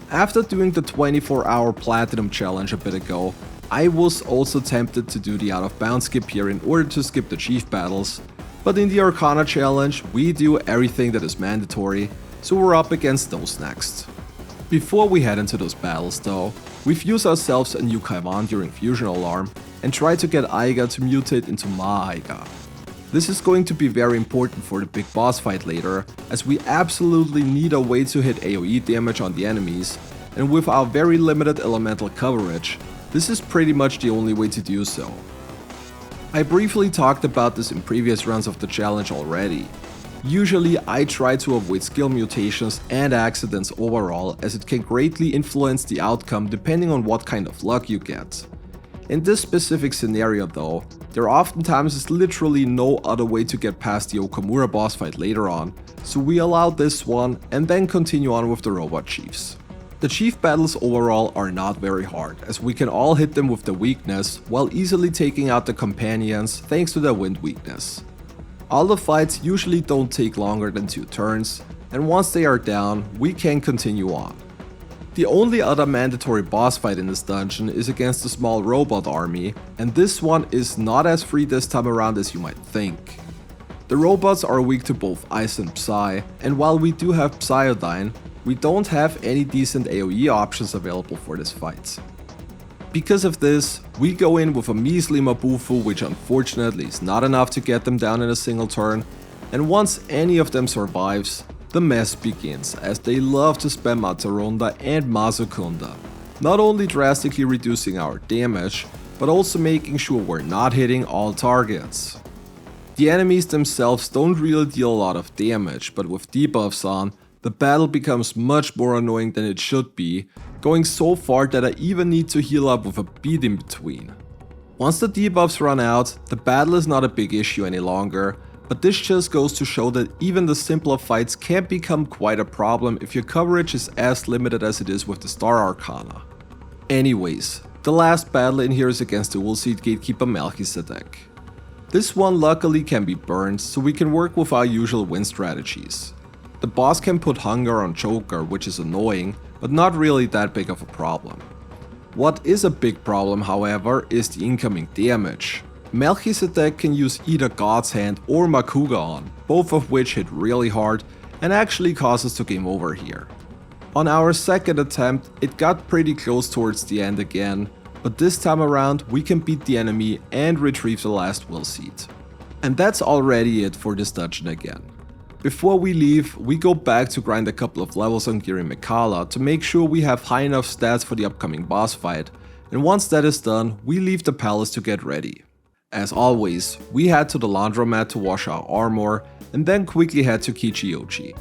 After doing the 24-hour Platinum challenge a bit ago, I was also tempted to do the out of bounds skip here in order to skip the chief battles, but in the Arcana challenge we do everything that is mandatory, so we're up against those next. Before we head into those battles though, we fuse ourselves a new Kaiwan during Fusion Alarm and try to get Aiga to mutate into Ma-Aiga. This is going to be very important for the big boss fight later, as we absolutely need a way to hit AoE damage on the enemies, and with our very limited elemental coverage, this is pretty much the only way to do so. I briefly talked about this in previous runs of the challenge already. Usually I try to avoid skill mutations and accidents overall, as it can greatly influence the outcome depending on what kind of luck you get. In this specific scenario though, there oftentimes is literally no other way to get past the Okumura boss fight later on, so we allow this one and then continue on with the robot chiefs. The chief battles overall are not very hard, as we can all hit them with the weakness while easily taking out the companions thanks to their wind weakness. All the fights usually don't take longer than 2 turns, and once they are down, we can continue on. The only other mandatory boss fight in this dungeon is against the small robot army, and this one is not as free this time around as you might think. The robots are weak to both Ice and Psy, and while we do have Psyodine, we don't have any decent AoE options available for this fight. Because of this, we go in with a measly Mabufu, which unfortunately is not enough to get them down in a single turn, and once any of them survives, the mess begins, as they love to spam Mataronda and Mazukunda, not only drastically reducing our damage, but also making sure we're not hitting all targets. The enemies themselves don't really deal a lot of damage, but with debuffs on, the battle becomes much more annoying than it should be, going so far that I even need to heal up with a beat in between. Once the debuffs run out, the battle is not a big issue any longer, but this just goes to show that even the simpler fights can become quite a problem if your coverage is as limited as it is with the Star Arcana. Anyways, the last battle in here is against the Woolseed Gatekeeper Melchizedek. This one luckily can be burned, so we can work with our usual win strategies. The boss can put hunger on Joker, which is annoying, but not really that big of a problem. What is a big problem, however, is the incoming damage. Melchizedek can use either God's Hand or Makuga on, both of which hit really hard and actually cause us to game over here. On our second attempt, it got pretty close towards the end again, but this time around we can beat the enemy and retrieve the last will seed. And that's already it for this dungeon again. Before we leave, we go back to grind a couple of levels on Giri Mikala to make sure we have high enough stats for the upcoming boss fight, and once that is done, we leave the palace to get ready. As always, we head to the laundromat to wash our armor, and then quickly head to Kichioji.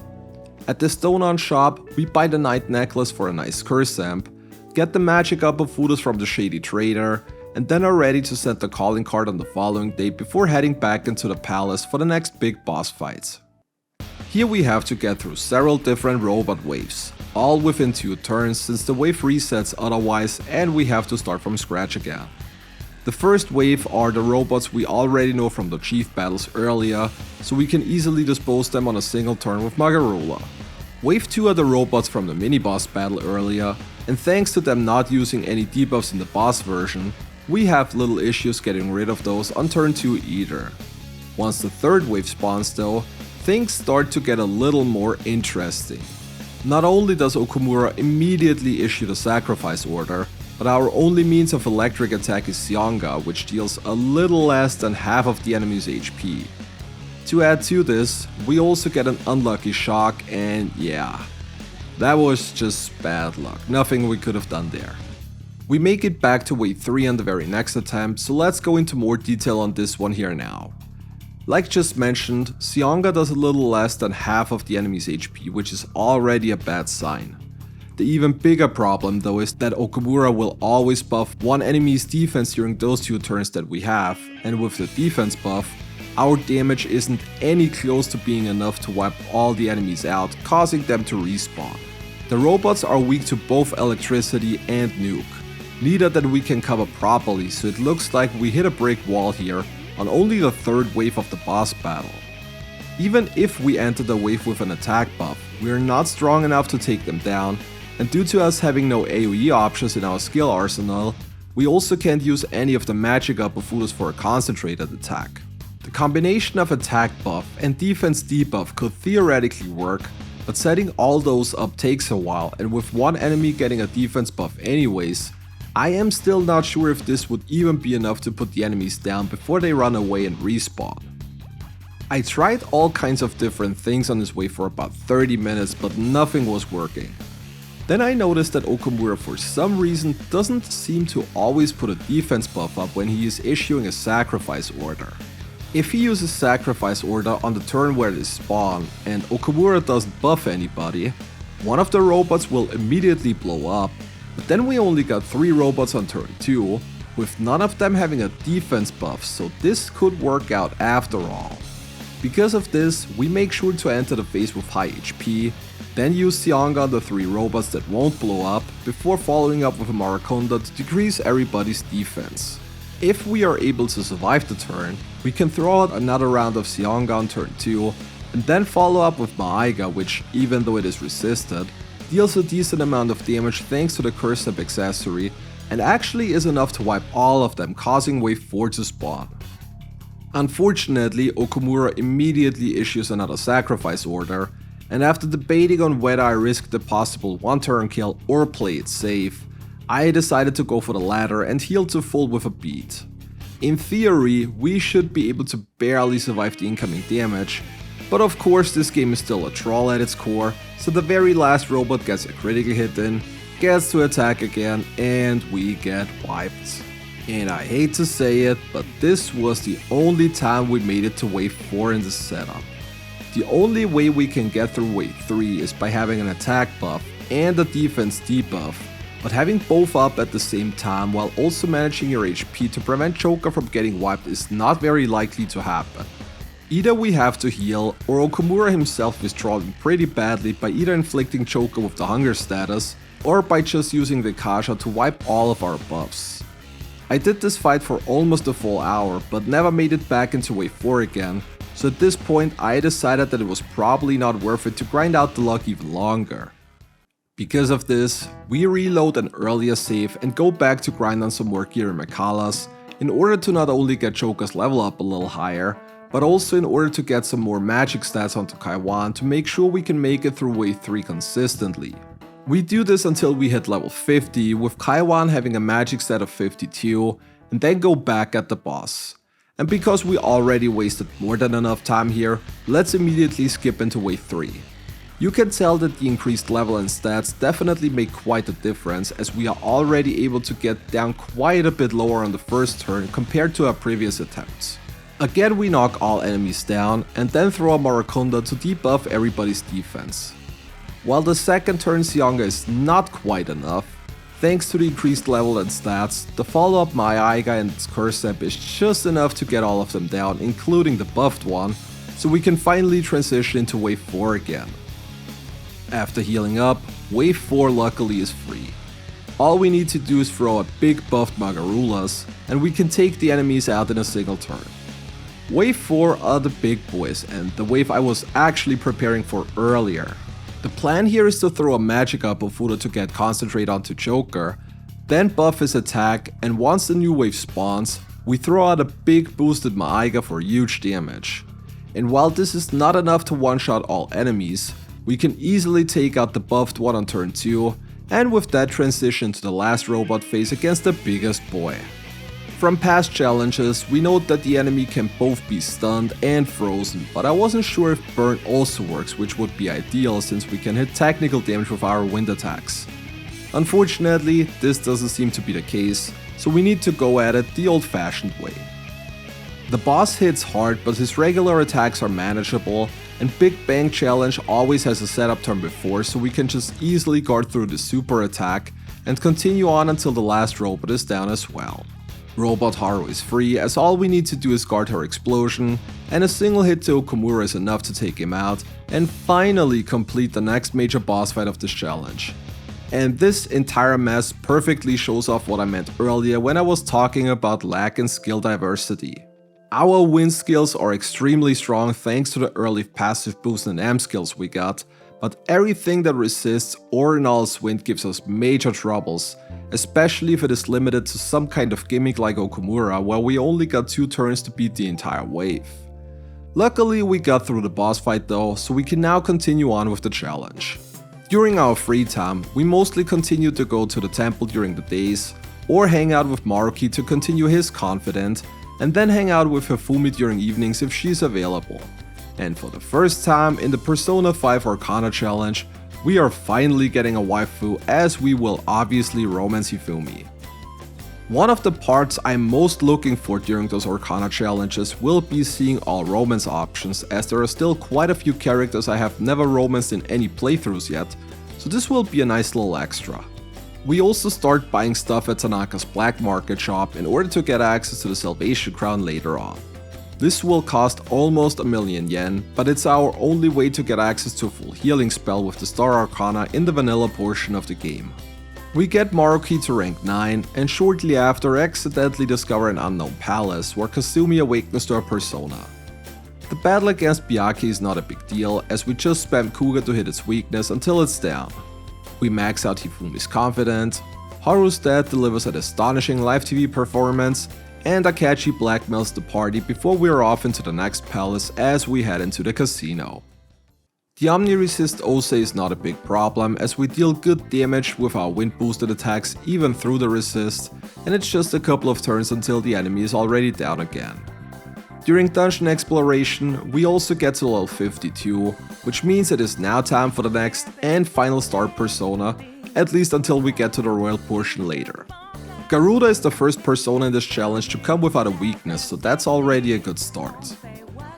At the Stone-On shop, we buy the Night Necklace for a nice curse amp, get the magic up of Fudos from the Shady Trader, and then are ready to send the calling card on the following day before heading back into the palace for the next big boss fight. Here we have to get through several different robot waves, all within 2 turns since the wave resets otherwise and we have to start from scratch again. The first wave are the robots we already know from the chief battles earlier, so we can easily dispose them on a single turn with Magarola. Wave 2 are the robots from the mini-boss battle earlier, and thanks to them not using any debuffs in the boss version, we have little issues getting rid of those on turn 2 either. Once the third wave spawns though, things start to get a little more interesting. Not only does Okumura immediately issue the sacrifice order, but our only means of electric attack is Sionga, which deals a little less than half of the enemy's HP. To add to this, we also get an unlucky shock, and yeah, that was just bad luck, nothing we could have done there. We make it back to wave 3 on the very next attempt, so let's go into more detail on this one here now. Like just mentioned, Sionga does a little less than half of the enemy's HP, which is already a bad sign. The even bigger problem though is that Okumura will always buff one enemy's defense during those 2 turns that we have, and with the defense buff, our damage isn't any close to being enough to wipe all the enemies out, causing them to respawn. The robots are weak to both electricity and nuke, neither that we can cover properly, so it looks like we hit a brick wall here on only the third wave of the boss battle. Even if we enter the wave with an attack buff, we are not strong enough to take them down, and due to us having no AoE options in our skill arsenal, we also can't use any of the magic up Ofudas for a concentrated attack. The combination of attack buff and defense debuff could theoretically work, but setting all those up takes a while, and with one enemy getting a defense buff anyways, I am still not sure if this would even be enough to put the enemies down before they run away and respawn. I tried all kinds of different things on this wave for about 30 minutes, but nothing was working. Then I noticed that Okumura for some reason doesn't seem to always put a defense buff up when he is issuing a sacrifice order. If he uses sacrifice order on the turn where they spawn and Okumura doesn't buff anybody, one of the robots will immediately blow up, but then we only got 3 robots on turn 2, with none of them having a defense buff, so this could work out after all. Because of this, we make sure to enter the phase with high HP, then use Sionga on the 3 robots that won't blow up, before following up with a Maraconda to decrease everybody's defense. If we are able to survive the turn, we can throw out another round of Sionga on turn 2, and then follow up with Maiga, which, even though it is resisted, deals a decent amount of damage thanks to the Curse Step accessory, and actually is enough to wipe all of them, causing wave 4 to spawn. Unfortunately, Okumura immediately issues another sacrifice order, and after debating on whether I risk the possible one-turn kill or play it safe, I decided to go for the latter and heal to full with a beat. In theory, we should be able to barely survive the incoming damage, but of course this game is still a troll at its core, so the very last robot gets a critical hit in, gets to attack again, and we get wiped. And I hate to say it, but this was the only time we made it to wave 4 in this setup. The only way we can get through wave 3 is by having an attack buff and a defense debuff, but having both up at the same time while also managing your HP to prevent Joker from getting wiped is not very likely to happen. Either we have to heal, or Okumura himself is trolling pretty badly by either inflicting Joker with the hunger status, or by just using the Kasha to wipe all of our buffs. I did this fight for almost a full hour, but never made it back into wave 4 again, so at this point I decided that it was probably not worth it to grind out the luck even longer. Because of this, we reload an earlier save and go back to grind on some more gear in Makalas, in order to not only get Joker's level up a little higher, but also in order to get some more magic stats onto Kaiwan to make sure we can make it through wave 3 consistently. We do this until we hit level 50, with Kaiwan having a magic stat of 52, and then go back at the boss. And because we already wasted more than enough time here, let's immediately skip into wave 3. You can tell that the increased level and stats definitely make quite a difference, as we are already able to get down quite a bit lower on the first turn compared to our previous attempts. Again we knock all enemies down, and then throw a Maraconda to debuff everybody's defense. While the second turn Sionga is not quite enough, thanks to the increased level and stats, the follow-up Maiga and its Curse Step is just enough to get all of them down, including the buffed one, so we can finally transition into wave 4 again. After healing up, wave 4 luckily is free. All we need to do is throw a big buffed Magarulas, and we can take the enemies out in a single turn. Wave 4 are the big boys, and the wave I was actually preparing for earlier. The plan here is to throw a magic up Ofuda to get concentrate onto Joker, then buff his attack, and once the new wave spawns, we throw out a big boosted Maiga for huge damage. And while this is not enough to one-shot all enemies, we can easily take out the buffed one on turn 2, and with that transition to the last robot phase against the biggest boy. From past challenges, we note that the enemy can both be stunned and frozen, but I wasn't sure if burn also works, which would be ideal since we can hit technical damage with our wind attacks. Unfortunately, this doesn't seem to be the case, so we need to go at it the old-fashioned way. The boss hits hard, but his regular attacks are manageable, and Big Bang Challenge always has a setup turn before, so we can just easily guard through the super attack and continue on until the last robot is down as well. Robot Haru is free, as all we need to do is guard her explosion, and a single hit to Okumura is enough to take him out, and finally complete the next major boss fight of this challenge. And this entire mess perfectly shows off what I meant earlier when I was talking about lack in skill diversity. Our win skills are extremely strong thanks to the early passive boost and M skills we got, but everything that resists or annuls wind gives us major troubles, especially if it is limited to some kind of gimmick like Okumura where we only got 2 turns to beat the entire wave. Luckily we got through the boss fight though, so we can now continue on with the challenge. During our free time, we mostly continue to go to the temple during the days, or hang out with Maruki to continue his Confidant, and then hang out with Hifumi during evenings if she's available. And for the first time in the Persona 5 Arcana challenge, we are finally getting a waifu, as we will obviously romance Hifumi. One of the parts I'm most looking for during those Arcana challenges will be seeing all romance options, as there are still quite a few characters I have never romanced in any playthroughs yet, so this will be a nice little extra. We also start buying stuff at Tanaka's black market shop in order to get access to the Salvation Crown later on. This will cost almost 1,000,000 yen, but it's our only way to get access to a full healing spell with the Star Arcana in the vanilla portion of the game. We get Maruki to rank 9 and shortly after accidentally discover an unknown palace where Kasumi awakens to her persona. The battle against Byakuya is not a big deal, as we just spam Kuga to hit its weakness until it's down. We max out Hifumi's Confidant, Haru's dad delivers an astonishing live TV performance, and Akachi blackmails the party before we are off into the next palace as we head into the casino. The Omni-Resist Ose is not a big problem, as we deal good damage with our wind boosted attacks even through the resist, and it's just a couple of turns until the enemy is already down again. During dungeon exploration, we also get to level 52, which means it is now time for the next and final star persona, at least until we get to the royal portion later. Garuda is the first persona in this challenge to come without a weakness, so that's already a good start.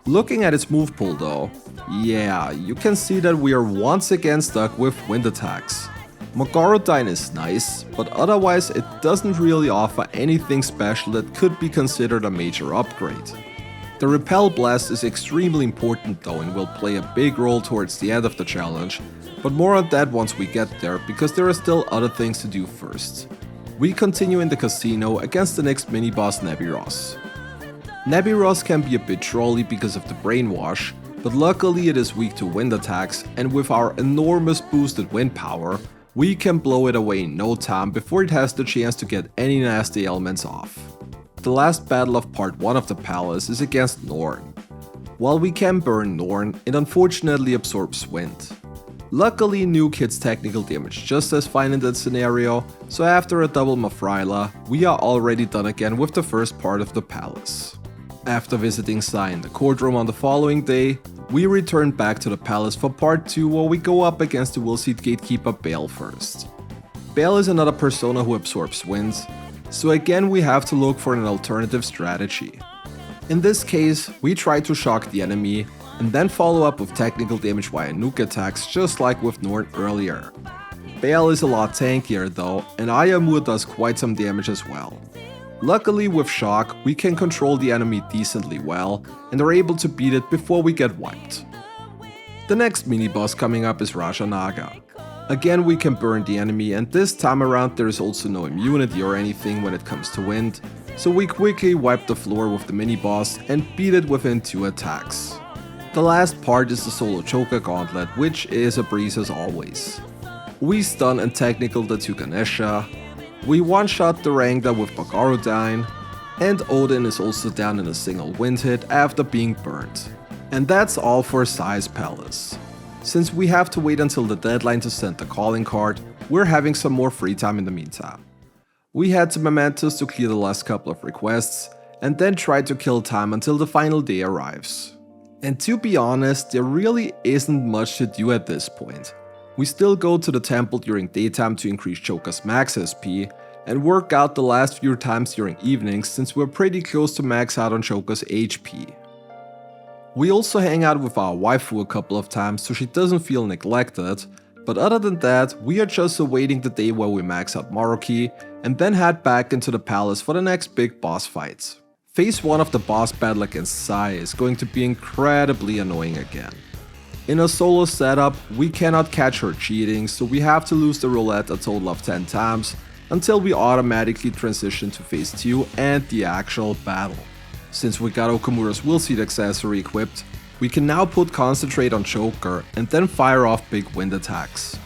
Looking at its move pool though, yeah, you can see that we are once again stuck with wind attacks. Magarodine is nice, but otherwise it doesn't really offer anything special that could be considered a major upgrade. The Repel Blast is extremely important though and will play a big role towards the end of the challenge, but more on that once we get there, because there are still other things to do first. We continue in the casino against the next mini-boss Nebiros. Nebiros can be a bit trolly because of the brainwash, but luckily it is weak to wind attacks, and with our enormous boosted wind power, we can blow it away in no time before it has the chance to get any nasty elements off. The last battle of part 1 of the palace is against Norn. While we can burn Norn, it unfortunately absorbs wind. Luckily Nuke hits technical damage just as fine in that scenario, so after a double Mafraila, we are already done again with the first part of the palace. After visiting Sai in the courtroom on the following day, we return back to the palace for part 2 where we go up against the Willseed gatekeeper Bale first. Bale is another persona who absorbs winds, so again we have to look for an alternative strategy. In this case, we try to shock the enemy and then follow up with technical damage via nuke attacks just like with Norn earlier. Bale is a lot tankier though, and Ayamur does quite some damage as well. Luckily with shock, we can control the enemy decently well and are able to beat it before we get wiped. The next mini-boss coming up is Rajanaga. Again we can burn the enemy, and this time around there is also no immunity or anything when it comes to wind, so we quickly wipe the floor with the mini-boss and beat it within 2 attacks. The last part is the solo choker gauntlet, which is a breeze as always. We stun and technical the 2 Ganesha, we one-shot the Rangda with Magarodine, and Odin is also down in a single wind hit after being burnt. And that's all for Sai's Palace. Since we have to wait until the deadline to send the calling card, we're having some more free time in the meantime. We head to Mementos to clear the last couple of requests, and then try to kill time until the final day arrives. And to be honest, there really isn't much to do at this point. We still go to the temple during daytime to increase Choka's max SP, and work out the last few times during evenings since we're pretty close to max out on Choka's HP. We also hang out with our waifu a couple of times so she doesn't feel neglected, but other than that, we are just awaiting the day where we max out Maruki and then head back into the palace for the next big boss fight. Phase 1 of the boss battle against Sai is going to be incredibly annoying again. In a solo setup, we cannot catch her cheating, so we have to lose the roulette a total of 10 times until we automatically transition to phase 2 and the actual battle. Since we got Okumura's Will Seed accessory equipped, we can now put Concentrate on Joker and then fire off big wind attacks.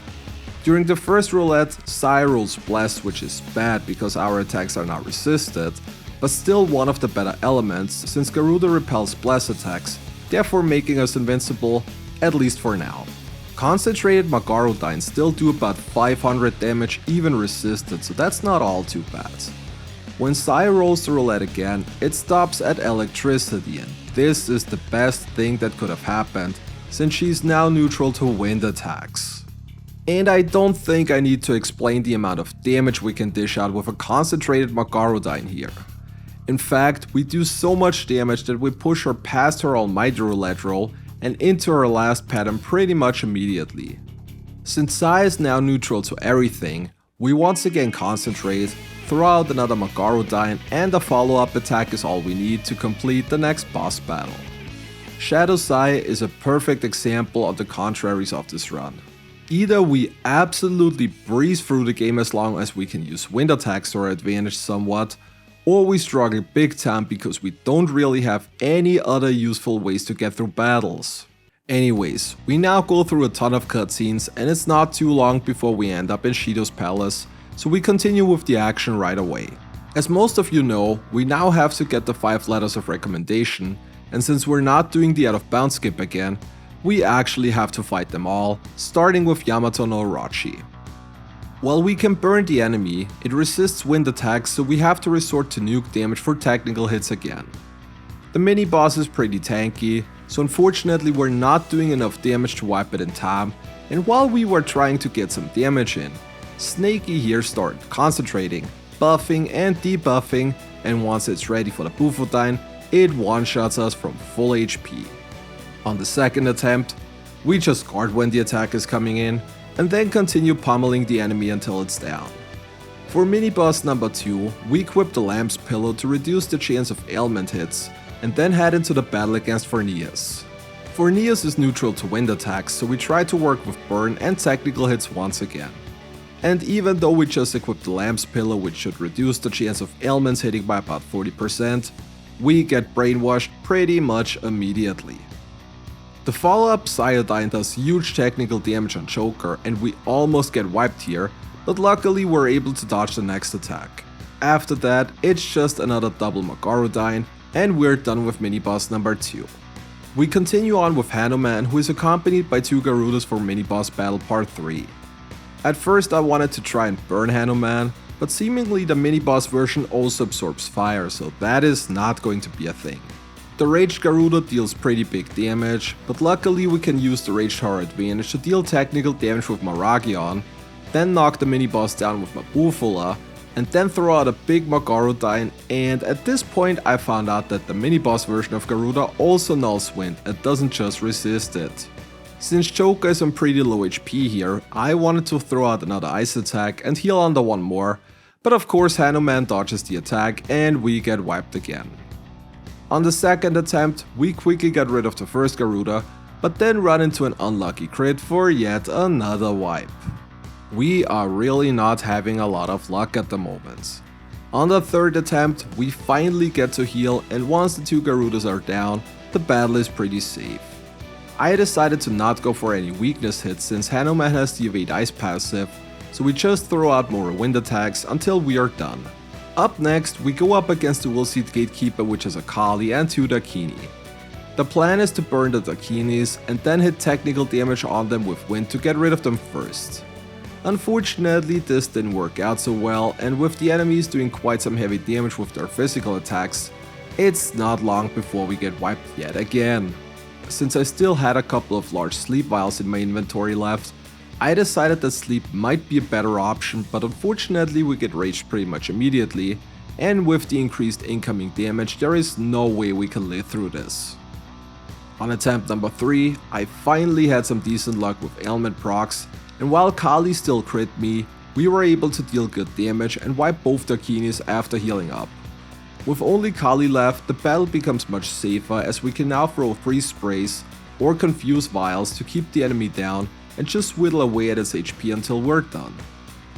During the first roulette, Sai rolls Bless, which is bad because our attacks are not resisted, but still one of the better elements since Garuda repels Bless attacks, therefore making us invincible, at least for now. Concentrated Magarodine still do about 500 damage even resisted, so that's not all too bad. When Sai rolls the roulette again, it stops at Electricity, and this is the best thing that could have happened, since she's now neutral to wind attacks. And I don't think I need to explain the amount of damage we can dish out with a concentrated Magarodine here. In fact, we do so much damage that we push her past her almighty roulette roll and into her last pattern pretty much immediately. Since Sai is now neutral to everything, we once again concentrate, throw out another Magarodine, and a follow-up attack is all we need to complete the next boss battle. Shadow Sai is a perfect example of the contraries of this run. Either we absolutely breeze through the game as long as we can use wind attacks to our advantage somewhat, or we struggle big time because we don't really have any other useful ways to get through battles. Anyways, we now go through a ton of cutscenes and it's not too long before we end up in Shido's palace, so we continue with the action right away. As most of you know, we now have to get the 5 letters of recommendation, and since we're not doing the out of bounds skip again, we actually have to fight them all, starting with Yamato no Orochi. While we can burn the enemy, it resists wind attacks, so we have to resort to nuke damage for technical hits again. The mini boss is pretty tanky, so unfortunately we're not doing enough damage to wipe it in time, and while we were trying to get some damage in, Snakey here started concentrating, buffing and debuffing, and once it's ready for the Bufodine, it one-shots us from full HP. On the second attempt, we just guard when the attack is coming in, and then continue pummeling the enemy until it's down. For mini-boss number 2, we equip the Lamp's Pillow to reduce the chance of ailment hits, and then head into the battle against Forneus. Forneus is neutral to wind attacks, so we try to work with burn and technical hits once again. And even though we just equipped the Lamp's Pillow, which should reduce the chance of ailments hitting by about 40%, we get brainwashed pretty much immediately. The follow-up Psyodine does huge technical damage on Joker and we almost get wiped here, but luckily we're able to dodge the next attack. After that, it's just another double Magarodine and we're done with mini-boss number 2. We continue on with Hanuman, who is accompanied by 2 Garudas for mini-boss battle part 3. At first I wanted to try and burn Hanuman, but seemingly the mini-boss version also absorbs fire, so that is not going to be a thing. The Raged Garuda deals pretty big damage, but luckily we can use the Rage to our advantage to deal technical damage with Maragion, then knock the mini-boss down with Mabufula, and then throw out a big Magarodine, and at this point I found out that the mini-boss version of Garuda also nulls wind and doesn't just resist it. Since Joker is on pretty low HP here, I wanted to throw out another ice attack and heal under one more, but of course Hanuman dodges the attack and we get wiped again. On the second attempt, we quickly get rid of the first Garuda, but then run into an unlucky crit for yet another wipe. We are really not having a lot of luck at the moment. On the third attempt, we finally get to heal, and once the 2 Garudas are down, the battle is pretty safe. I decided to not go for any weakness hits since Hanuman has the Evade Ice passive, so we just throw out more wind attacks until we are done. Up next, we go up against the Will Seed Gatekeeper, which is a Kali and 2 Dakini. The plan is to burn the Dakinis and then hit technical damage on them with wind to get rid of them first. Unfortunately, this didn't work out so well, and with the enemies doing quite some heavy damage with their physical attacks, it's not long before we get wiped yet again. Since I still had a couple of large sleep vials in my inventory left, I decided that sleep might be a better option, but unfortunately we get raged pretty much immediately, and with the increased incoming damage there is no way we can live through this. On attempt number 3, I finally had some decent luck with ailment procs, and while Kali still crit me, we were able to deal good damage and wipe both Dakinis after healing up. With only Kali left, the battle becomes much safer as we can now throw freeze sprays or confuse vials to keep the enemy down and just whittle away at its HP until we're done.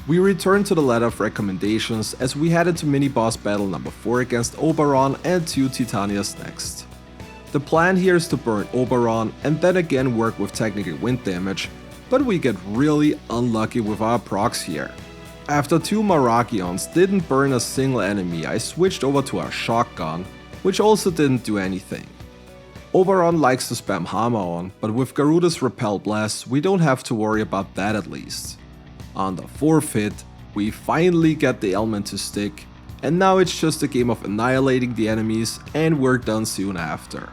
We return to the ladder of recommendations as we head into mini-boss battle number 4 against Oberon and 2 Titanias next. The plan here is to burn Oberon and then again work with technical wind damage, but we get really unlucky with our procs here. After 2 Marakions didn't burn a single enemy, I switched over to our shotgun, which also didn't do anything. Oberon likes to spam Hammer on, but with Garuda's Repel Blast we don't have to worry about that at least. On the 4th hit, we finally get the element to stick, and now it's just a game of annihilating the enemies and we're done soon after.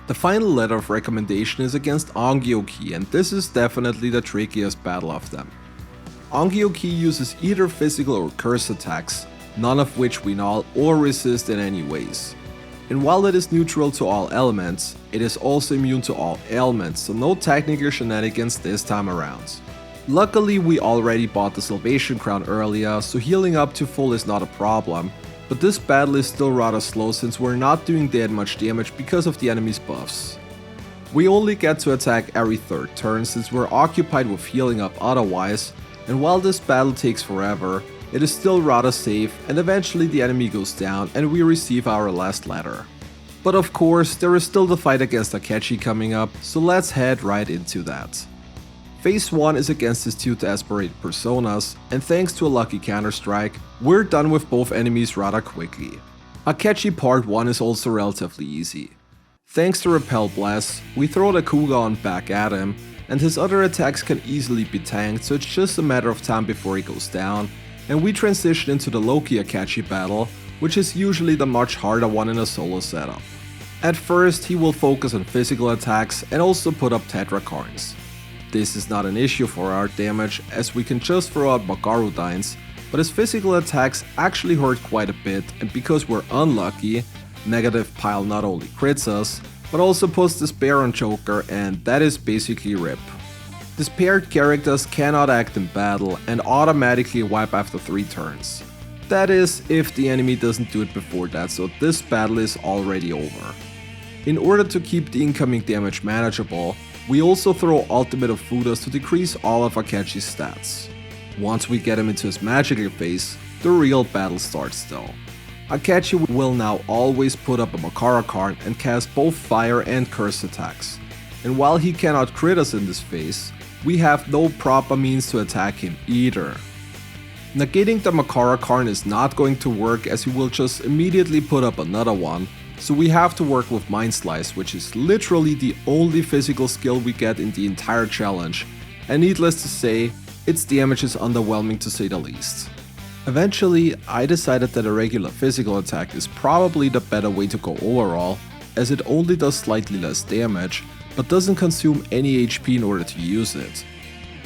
The final letter of recommendation is against Ongyoki, and this is definitely the trickiest battle of them. Ongyoki uses either physical or curse attacks, none of which we null or resist in any ways. And while it is neutral to all elements, it is also immune to all ailments, so no technical shenanigans this time around. Luckily we already bought the Salvation Crown earlier, so healing up to full is not a problem, but this battle is still rather slow since we're not doing that much damage because of the enemy's buffs. We only get to attack every 3rd turn since we're occupied with healing up otherwise, and while this battle takes forever, it is still rather safe and eventually the enemy goes down and we receive our last letter. But of course there is still the fight against Akechi coming up, so let's head right into that. Phase 1 is against his 2 desperate personas, and thanks to a lucky counter-strike, we're done with both enemies rather quickly. Akechi part 1 is also relatively easy. Thanks to Repel Blast, we throw the Kugon back at him, and his other attacks can easily be tanked, so it's just a matter of time before he goes down, and we transition into the Loki Akechi battle, which is usually the much harder one in a solo setup. At first he will focus on physical attacks and also put up Tetrakarns. This is not an issue for our damage as we can just throw out Magarudines, but his physical attacks actually hurt quite a bit, and because we're unlucky, Negative Pile not only crits us, but also puts Despair on Joker, and that is basically RIP. Despaired characters cannot act in battle and automatically wipe after 3 turns. That is, if the enemy doesn't do it before that, so this battle is already over. In order to keep the incoming damage manageable, we also throw Ultimate of Fudas to decrease all of Akechi's stats. Once we get him into his magical phase, the real battle starts though. Akechi will now always put up a Makara card and cast both fire and curse attacks. And while he cannot crit us in this phase, we have no proper means to attack him either. Negating the Makara card is not going to work as he will just immediately put up another one, so we have to work with Mind Slice, which is literally the only physical skill we get in the entire challenge, and needless to say, its damage is underwhelming to say the least. Eventually, I decided that a regular physical attack is probably the better way to go overall, as it only does slightly less damage, but doesn't consume any HP in order to use it.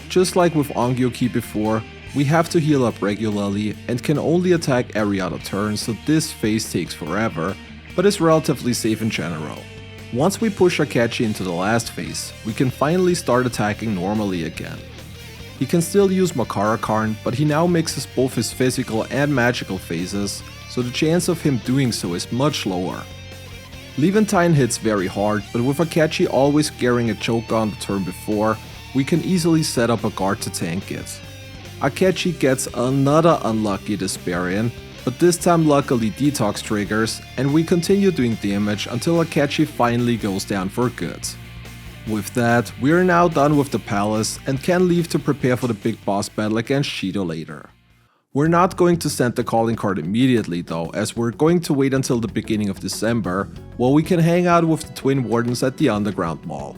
Just like with Ongyoki before, we have to heal up regularly and can only attack every other turn, so this phase takes forever, but is relatively safe in general. Once we push Akechi into the last phase, we can finally start attacking normally again. He can still use Makara Karn, but he now mixes both his physical and magical phases, so the chance of him doing so is much lower. Levantine hits very hard, but with Akechi always carrying a Joker on the turn before, we can easily set up a guard to tank it. Akechi gets another unlucky Desparian, but this time luckily Detox triggers, and we continue doing damage until Akechi finally goes down for good. With that, we are now done with the palace and can leave to prepare for the big boss battle against Shido later. We're not going to send the calling card immediately though, as we're going to wait until the beginning of December, while we can hang out with the Twin Wardens at the Underground Mall.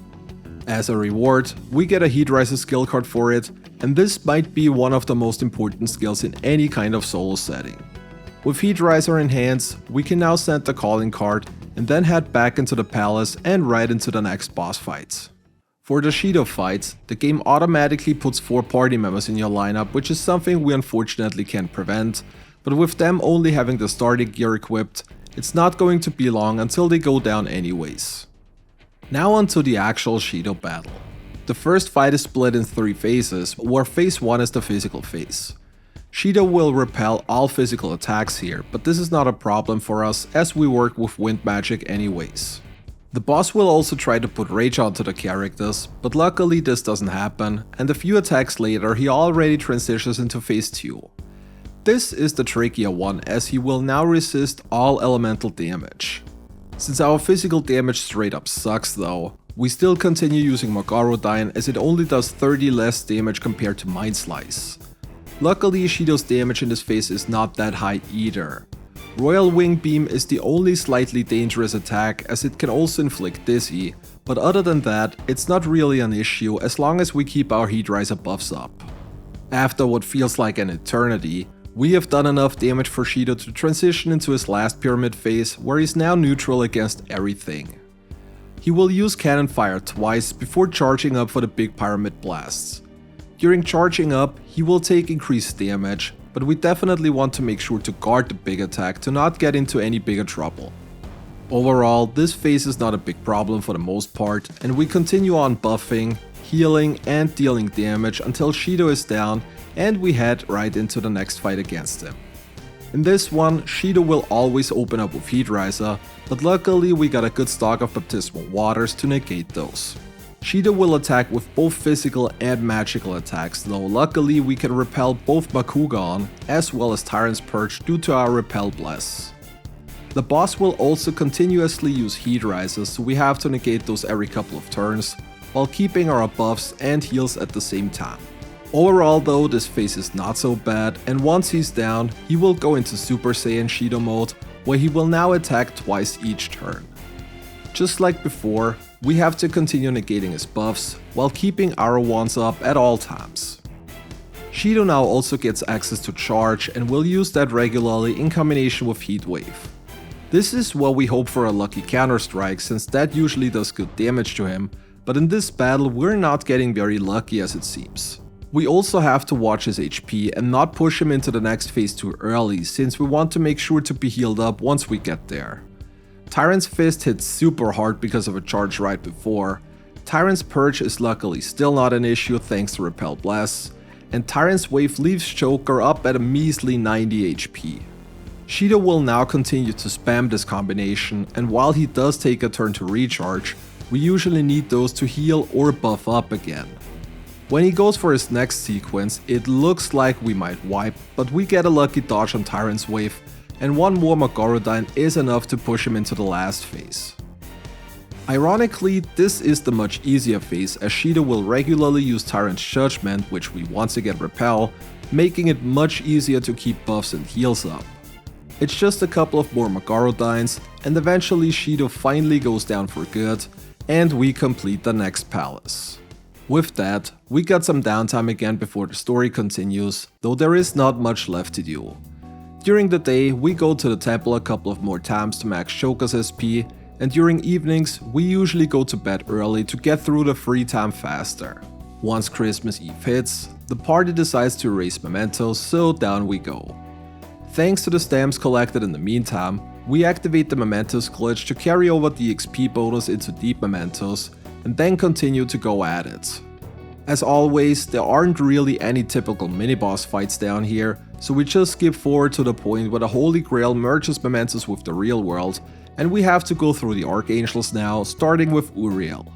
As a reward, we get a Heat Riser skill card for it, and this might be one of the most important skills in any kind of solo setting. With Heat Riser in hands, we can now send the calling card and then head back into the palace and right into the next boss fight. For the Shido fight, the game automatically puts 4 party members in your lineup, which is something we unfortunately can't prevent, but with them only having the starting gear equipped, it's not going to be long until they go down anyways. Now onto the actual Shido battle. The first fight is split in 3 phases, where phase 1 is the physical phase. Shido will repel all physical attacks here, but this is not a problem for us as we work with wind magic anyways. The boss will also try to put rage onto the characters, but luckily this doesn't happen, and a few attacks later he already transitions into phase 2. This is the trickier one, as he will now resist all elemental damage. Since our physical damage straight up sucks though, we still continue using Magarodine as it only does 30 less damage compared to Mind Slice. Luckily Shido's damage in this phase is not that high either. Royal Wing Beam is the only slightly dangerous attack as it can also inflict dizzy, but other than that, it's not really an issue as long as we keep our Heat Riser buffs up. After what feels like an eternity, we have done enough damage for Shido to transition into his last pyramid phase where he's now neutral against everything. He will use Cannon Fire twice before charging up for the big pyramid blasts. During charging up, he will take increased damage, but we definitely want to make sure to guard the big attack to not get into any bigger trouble. Overall, this phase is not a big problem for the most part, and we continue on buffing, healing and dealing damage until Shido is down and we head right into the next fight against him. In this one, Shido will always open up with Heat Riser, but luckily we got a good stock of Baptismal Waters to negate those. Shido will attack with both physical and magical attacks, though luckily we can repel both Bakugan as well as Tyrant's Purge due to our Repel Bless. The boss will also continuously use Heat Risers, so we have to negate those every couple of turns, while keeping our buffs and heals at the same time. Overall though, this phase is not so bad, and once he's down, he will go into Super Saiyan Shido mode, where he will now attack twice each turn. Just like before, we have to continue negating his buffs, while keeping our wands up at all times. Shido now also gets access to charge and will use that regularly in combination with Heat Wave. This is where we hope for a lucky counter strike, since that usually does good damage to him, but in this battle we're not getting very lucky as it seems. We also have to watch his HP and not push him into the next phase too early, since we want to make sure to be healed up once we get there. Tyrant's Fist hits super hard because of a charge right before, Tyrant's Purge is luckily still not an issue thanks to Repel Bless, and Tyrant's Wave leaves Joker up at a measly 90 HP. Shido will now continue to spam this combination, and while he does take a turn to recharge, we usually need those to heal or buff up again. When he goes for his next sequence, it looks like we might wipe, but we get a lucky dodge on Tyrant's Wave, and one more Magarodine is enough to push him into the last phase. Ironically, this is the much easier phase as Shido will regularly use Tyrant's Judgment, which we once again repel, making it much easier to keep buffs and heals up. It's just a couple of more Magarodines, and eventually Shido finally goes down for good, and we complete the next palace. With that, we got some downtime again before the story continues, though there is not much left to do. During the day, we go to the temple a couple of more times to max Shoka's SP, and during evenings, we usually go to bed early to get through the free time faster. Once Christmas Eve hits, the party decides to erase Mementos, so down we go. Thanks to the stamps collected in the meantime, we activate the Mementos glitch to carry over the XP bonus into Deep Mementos, and then continue to go at it. As always, there aren't really any typical mini-boss fights down here, so we just skip forward to the point where the Holy Grail merges Mementos with the real world, and we have to go through the Archangels now, starting with Uriel.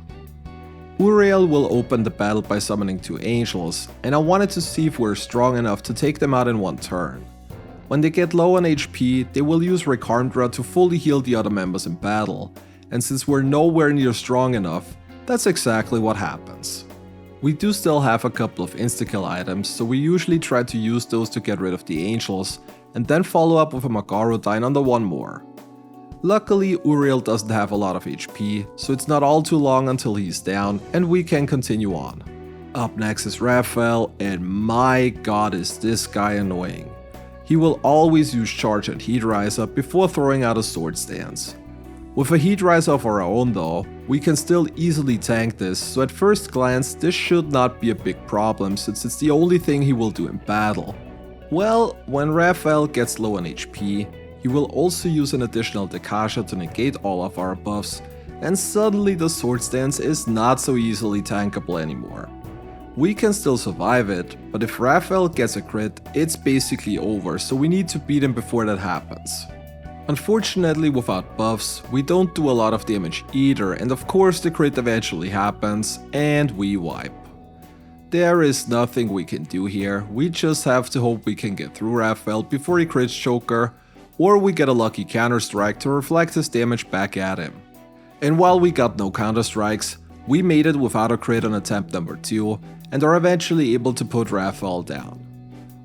Uriel will open the battle by summoning 2 angels, and I wanted to see if we're strong enough to take them out in one turn. When they get low on HP, they will use Recarmdra to fully heal the other members in battle, and since we're nowhere near strong enough, that's exactly what happens. We do still have a couple of insta-kill items, so we usually try to use those to get rid of the angels, and then follow up with a Magarodine on the one more. Luckily, Uriel doesn't have a lot of HP, so it's not all too long until he's down, and we can continue on. Up next is Raphael, and my god is this guy annoying. He will always use charge and Heat Riser before throwing out a sword stance. With a Heat Riser of our own though, we can still easily tank this, so at first glance this should not be a big problem since it's the only thing he will do in battle. Well, when Raphael gets low on HP, he will also use an additional Dekasha to negate all of our buffs, and suddenly the sword stance is not so easily tankable anymore. We can still survive it, but if Raphael gets a crit, it's basically over, so we need to beat him before that happens. Unfortunately, without buffs, we don't do a lot of damage either, and of course the crit eventually happens, and we wipe. There is nothing we can do here, we just have to hope we can get through Raphael before he crits Joker, or we get a lucky counter-strike to reflect his damage back at him. And while we got no counter-strikes, we made it without a crit on attempt number 2, and are eventually able to put Raphael down.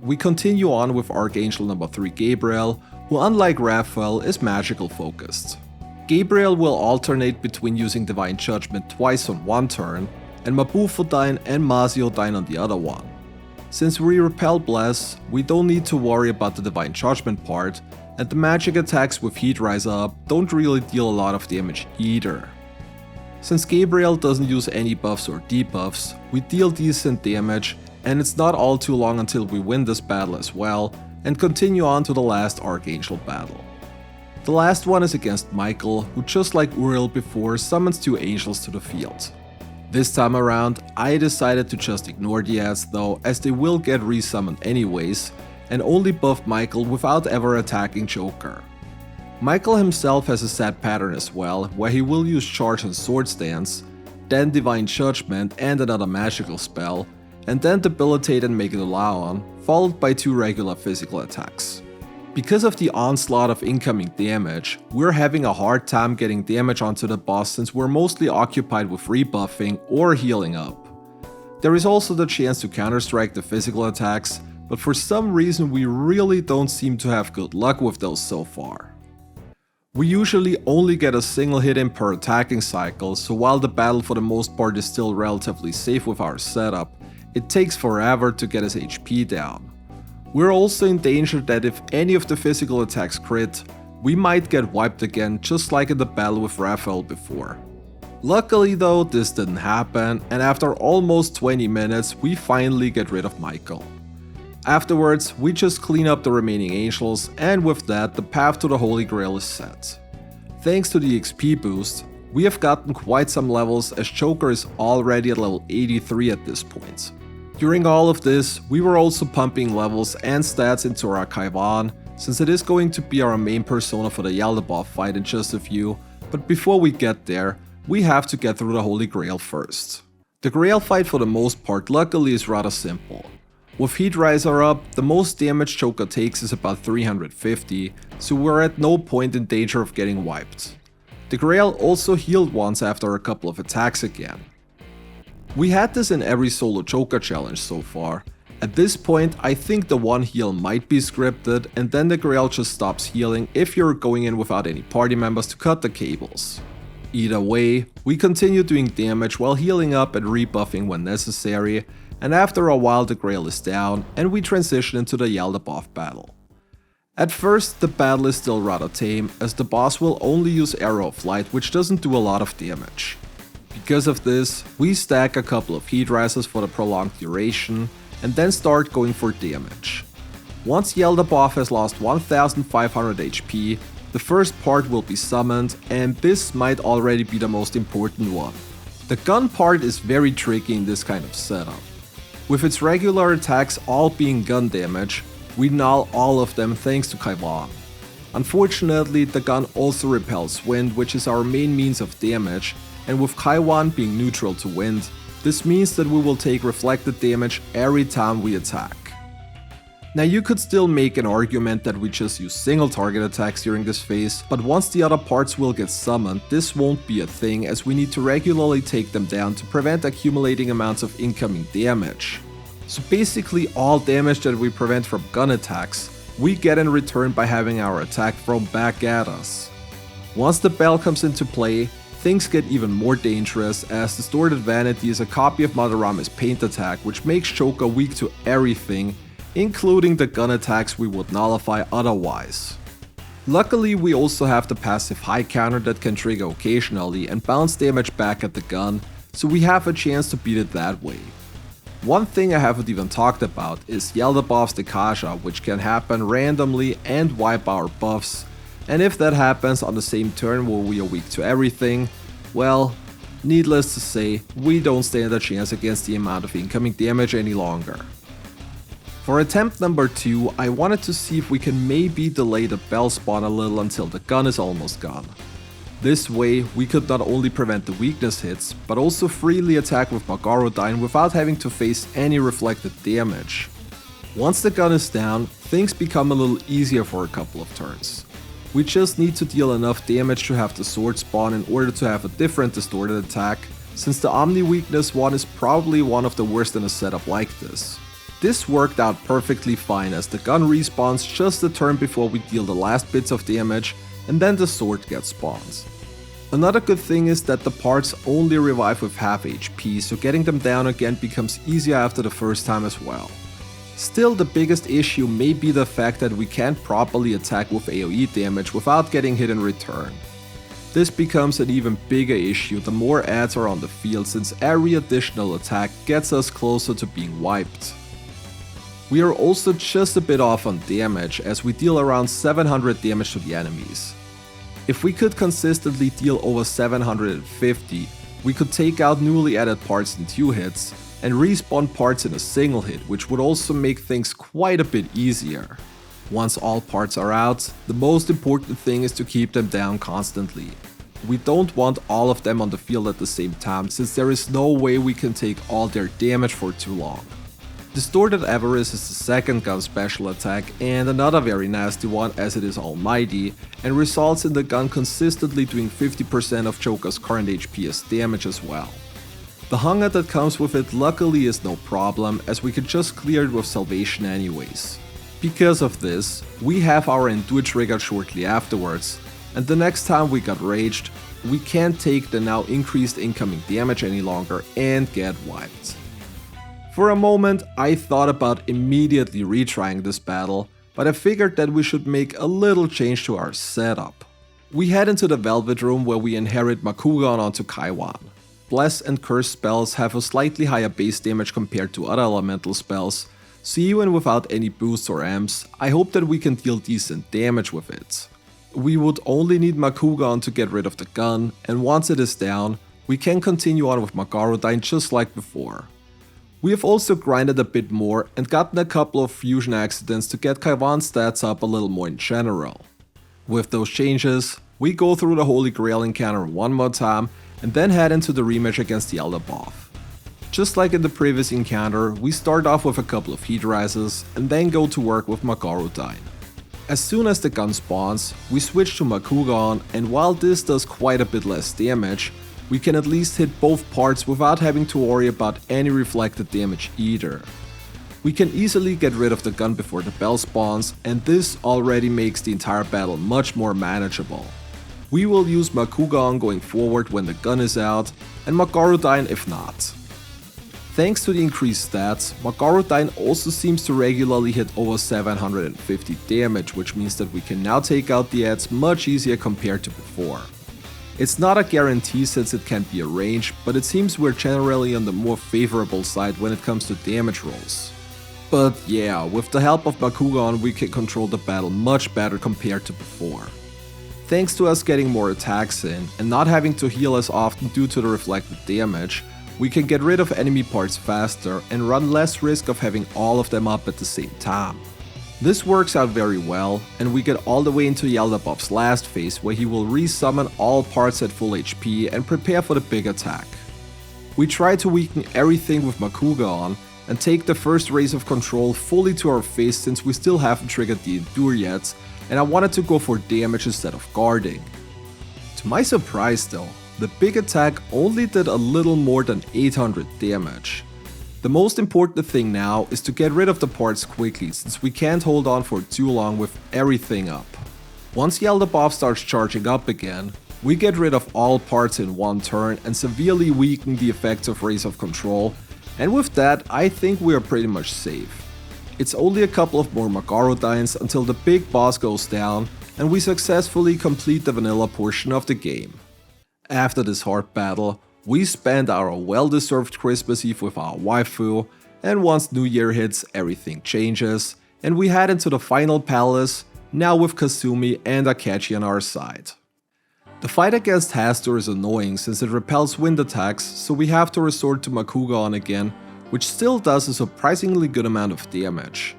We continue on with Archangel number 3 Gabriel, who unlike Raphael is magical focused. Gabriel will alternate between using Divine Judgment twice on one turn, and Mabufodine and Maziodine on the other one. Since we repel Bless, we don't need to worry about the Divine Judgment part, and the magic attacks with Heat Rise Up don't really deal a lot of damage either. Since Gabriel doesn't use any buffs or debuffs, we deal decent damage, and it's not all too long until we win this battle as well, and continue on to the last Archangel battle. The last one is against Michael, who just like Uriel before summons 2 angels to the field. This time around, I decided to just ignore the ads though, as they will get resummoned anyways, and only buff Michael without ever attacking Joker. Michael himself has a set pattern as well, where he will use Charge and Sword Stance, then Divine Judgment and another magical spell, and then Debilitate and Make It Allow on, followed by 2 regular physical attacks. Because of the onslaught of incoming damage, we're having a hard time getting damage onto the boss since we're mostly occupied with rebuffing or healing up. There is also the chance to counter-strike the physical attacks, but for some reason we really don't seem to have good luck with those so far. We usually only get a single hit in per attacking cycle, so while the battle for the most part is still relatively safe with our setup, it takes forever to get his HP down. We're also in danger that if any of the physical attacks crit, we might get wiped again just like in the battle with Raphael before. Luckily though, this didn't happen, and after almost 20 minutes we finally get rid of Michael. Afterwards, we just clean up the remaining angels, and with that the path to the Holy Grail is set. Thanks to the XP boost, we have gotten quite some levels as Joker is already at level 83 at this point. During all of this, we were also pumping levels and stats into our Kaiwan, since it is going to be our main persona for the Yaldabaoth fight in just a few, but before we get there, we have to get through the Holy Grail first. The Grail fight for the most part luckily is rather simple. With Heat Riser up, the most damage Joker takes is about 350, so we're at no point in danger of getting wiped. The Grail also healed once after a couple of attacks again. We had this in every solo Joker challenge so far. At this point, I think the one heal might be scripted, and then the Grail just stops healing if you're going in without any party members to cut the cables. Either way, we continue doing damage while healing up and rebuffing when necessary, and after a while the Grail is down and we transition into the Yaldabaoth battle. At first, the battle is still rather tame, as the boss will only use Arrow of Light, which doesn't do a lot of damage. Because of this, we stack a couple of Heat Rises for the prolonged duration, and then start going for damage. Once Yaldabaoth has lost 1500 HP, the first part will be summoned, and this might already be the most important one. The gun part is very tricky in this kind of setup. With its regular attacks all being gun damage, we null all of them thanks to Kaiwan. Unfortunately, the gun also repels wind, which is our main means of damage, and with Kaiwan being neutral to wind, this means that we will take reflected damage every time we attack. Now you could still make an argument that we just use single target attacks during this phase, but once the other parts will get summoned, this won't be a thing as we need to regularly take them down to prevent accumulating amounts of incoming damage. So basically all damage that we prevent from gun attacks, we get in return by having our attack thrown back at us. Once the bell comes into play, things get even more dangerous as Distorted Vanity is a copy of Madarame's paint attack, which makes Joker weak to everything, including the gun attacks we would nullify otherwise. Luckily, we also have the passive high counter that can trigger occasionally and bounce damage back at the gun, so we have a chance to beat it that way. One thing I haven't even talked about is Yaldabaoth's Dekasha, which can happen randomly and wipe our buffs, and if that happens on the same turn where we are weak to everything, well, needless to say, we don't stand a chance against the amount of incoming damage any longer. For attempt number 2, I wanted to see if we can maybe delay the bell spawn a little until the gun is almost gone. This way, we could not only prevent the weakness hits, but also freely attack with Magarodine without having to face any reflected damage. Once the gun is down, things become a little easier for a couple of turns. We just need to deal enough damage to have the sword spawn in order to have a different distorted attack, since the Omni weakness one is probably one of the worst in a setup like this. This worked out perfectly fine as the gun respawns just a turn before we deal the last bits of damage, and then the sword gets spawned. Another good thing is that the parts only revive with half HP, so getting them down again becomes easier after the first time as well. Still, the biggest issue may be the fact that we can't properly attack with AoE damage without getting hit in return. This becomes an even bigger issue the more adds are on the field, since every additional attack gets us closer to being wiped. We are also just a bit off on damage, as we deal around 700 damage to the enemies. If we could consistently deal over 750, we could take out newly added parts in 2 hits, and respawn parts in a single hit, which would also make things quite a bit easier. Once all parts are out, the most important thing is to keep them down constantly. We don't want all of them on the field at the same time, since there is no way we can take all their damage for too long. Distorted Avarice is the second gun special attack, and another very nasty one as it is almighty, and results in the gun consistently doing 50% of Joker's current HP as damage as well. The hunger that comes with it luckily is no problem, as we can just clear it with salvation anyways. Because of this, we have our endure triggered shortly afterwards, and the next time we got raged, we can't take the now increased incoming damage any longer and get wiped. For a moment, I thought about immediately retrying this battle, but I figured that we should make a little change to our setup. We head into the Velvet Room where we inherit Makugan onto Kaiwan. Bless and Curse spells have a slightly higher base damage compared to other elemental spells, so even without any boosts or amps, I hope that we can deal decent damage with it. We would only need Makugan to get rid of the gun, and once it is down, we can continue on with Magarodine just like before. We have also grinded a bit more and gotten a couple of fusion accidents to get Kaiwan's stats up a little more in general. With those changes, we go through the Holy Grail encounter one more time and then head into the rematch against the Elder Both. Just like in the previous encounter, we start off with a couple of heat rises and then go to work with Magarodine. As soon as the gun spawns, we switch to Makugan, and while this does quite a bit less damage, we can at least hit both parts without having to worry about any reflected damage either. We can easily get rid of the gun before the bell spawns, and this already makes the entire battle much more manageable. We will use Makugan going forward when the gun is out, and Magarodine if not. Thanks to the increased stats, Magarodine also seems to regularly hit over 750 damage, which means that we can now take out the adds much easier compared to before. It's not a guarantee since it can be arranged, but it seems we're generally on the more favorable side when it comes to damage rolls. But yeah, with the help of Bakugan we can control the battle much better compared to before. Thanks to us getting more attacks in and not having to heal as often due to the reflected damage, we can get rid of enemy parts faster and run less risk of having all of them up at the same time. This works out very well, and we get all the way into Yeldabuff's last phase where he will resummon all parts at full HP and prepare for the big attack. We try to weaken everything with Makugan and take the first raise of control fully to our face since we still haven't triggered the Endure yet, and I wanted to go for damage instead of guarding. To my surprise though, the big attack only did a little more than 800 damage. The most important thing now is to get rid of the parts quickly since we can't hold on for too long with everything up. Once Yeldabuff starts charging up again, we get rid of all parts in one turn and severely weaken the effects of Rays of Control, and with that I think we are pretty much safe. It's only a couple of more Magarodines until the big boss goes down and we successfully complete the vanilla portion of the game. After this hard battle, we spend our well-deserved Christmas Eve with our waifu, and once New Year hits, everything changes, and we head into the final palace, now with Kasumi and Akechi on our side. The fight against Hastur is annoying since it repels wind attacks, so we have to resort to Makugan again, which still does a surprisingly good amount of damage.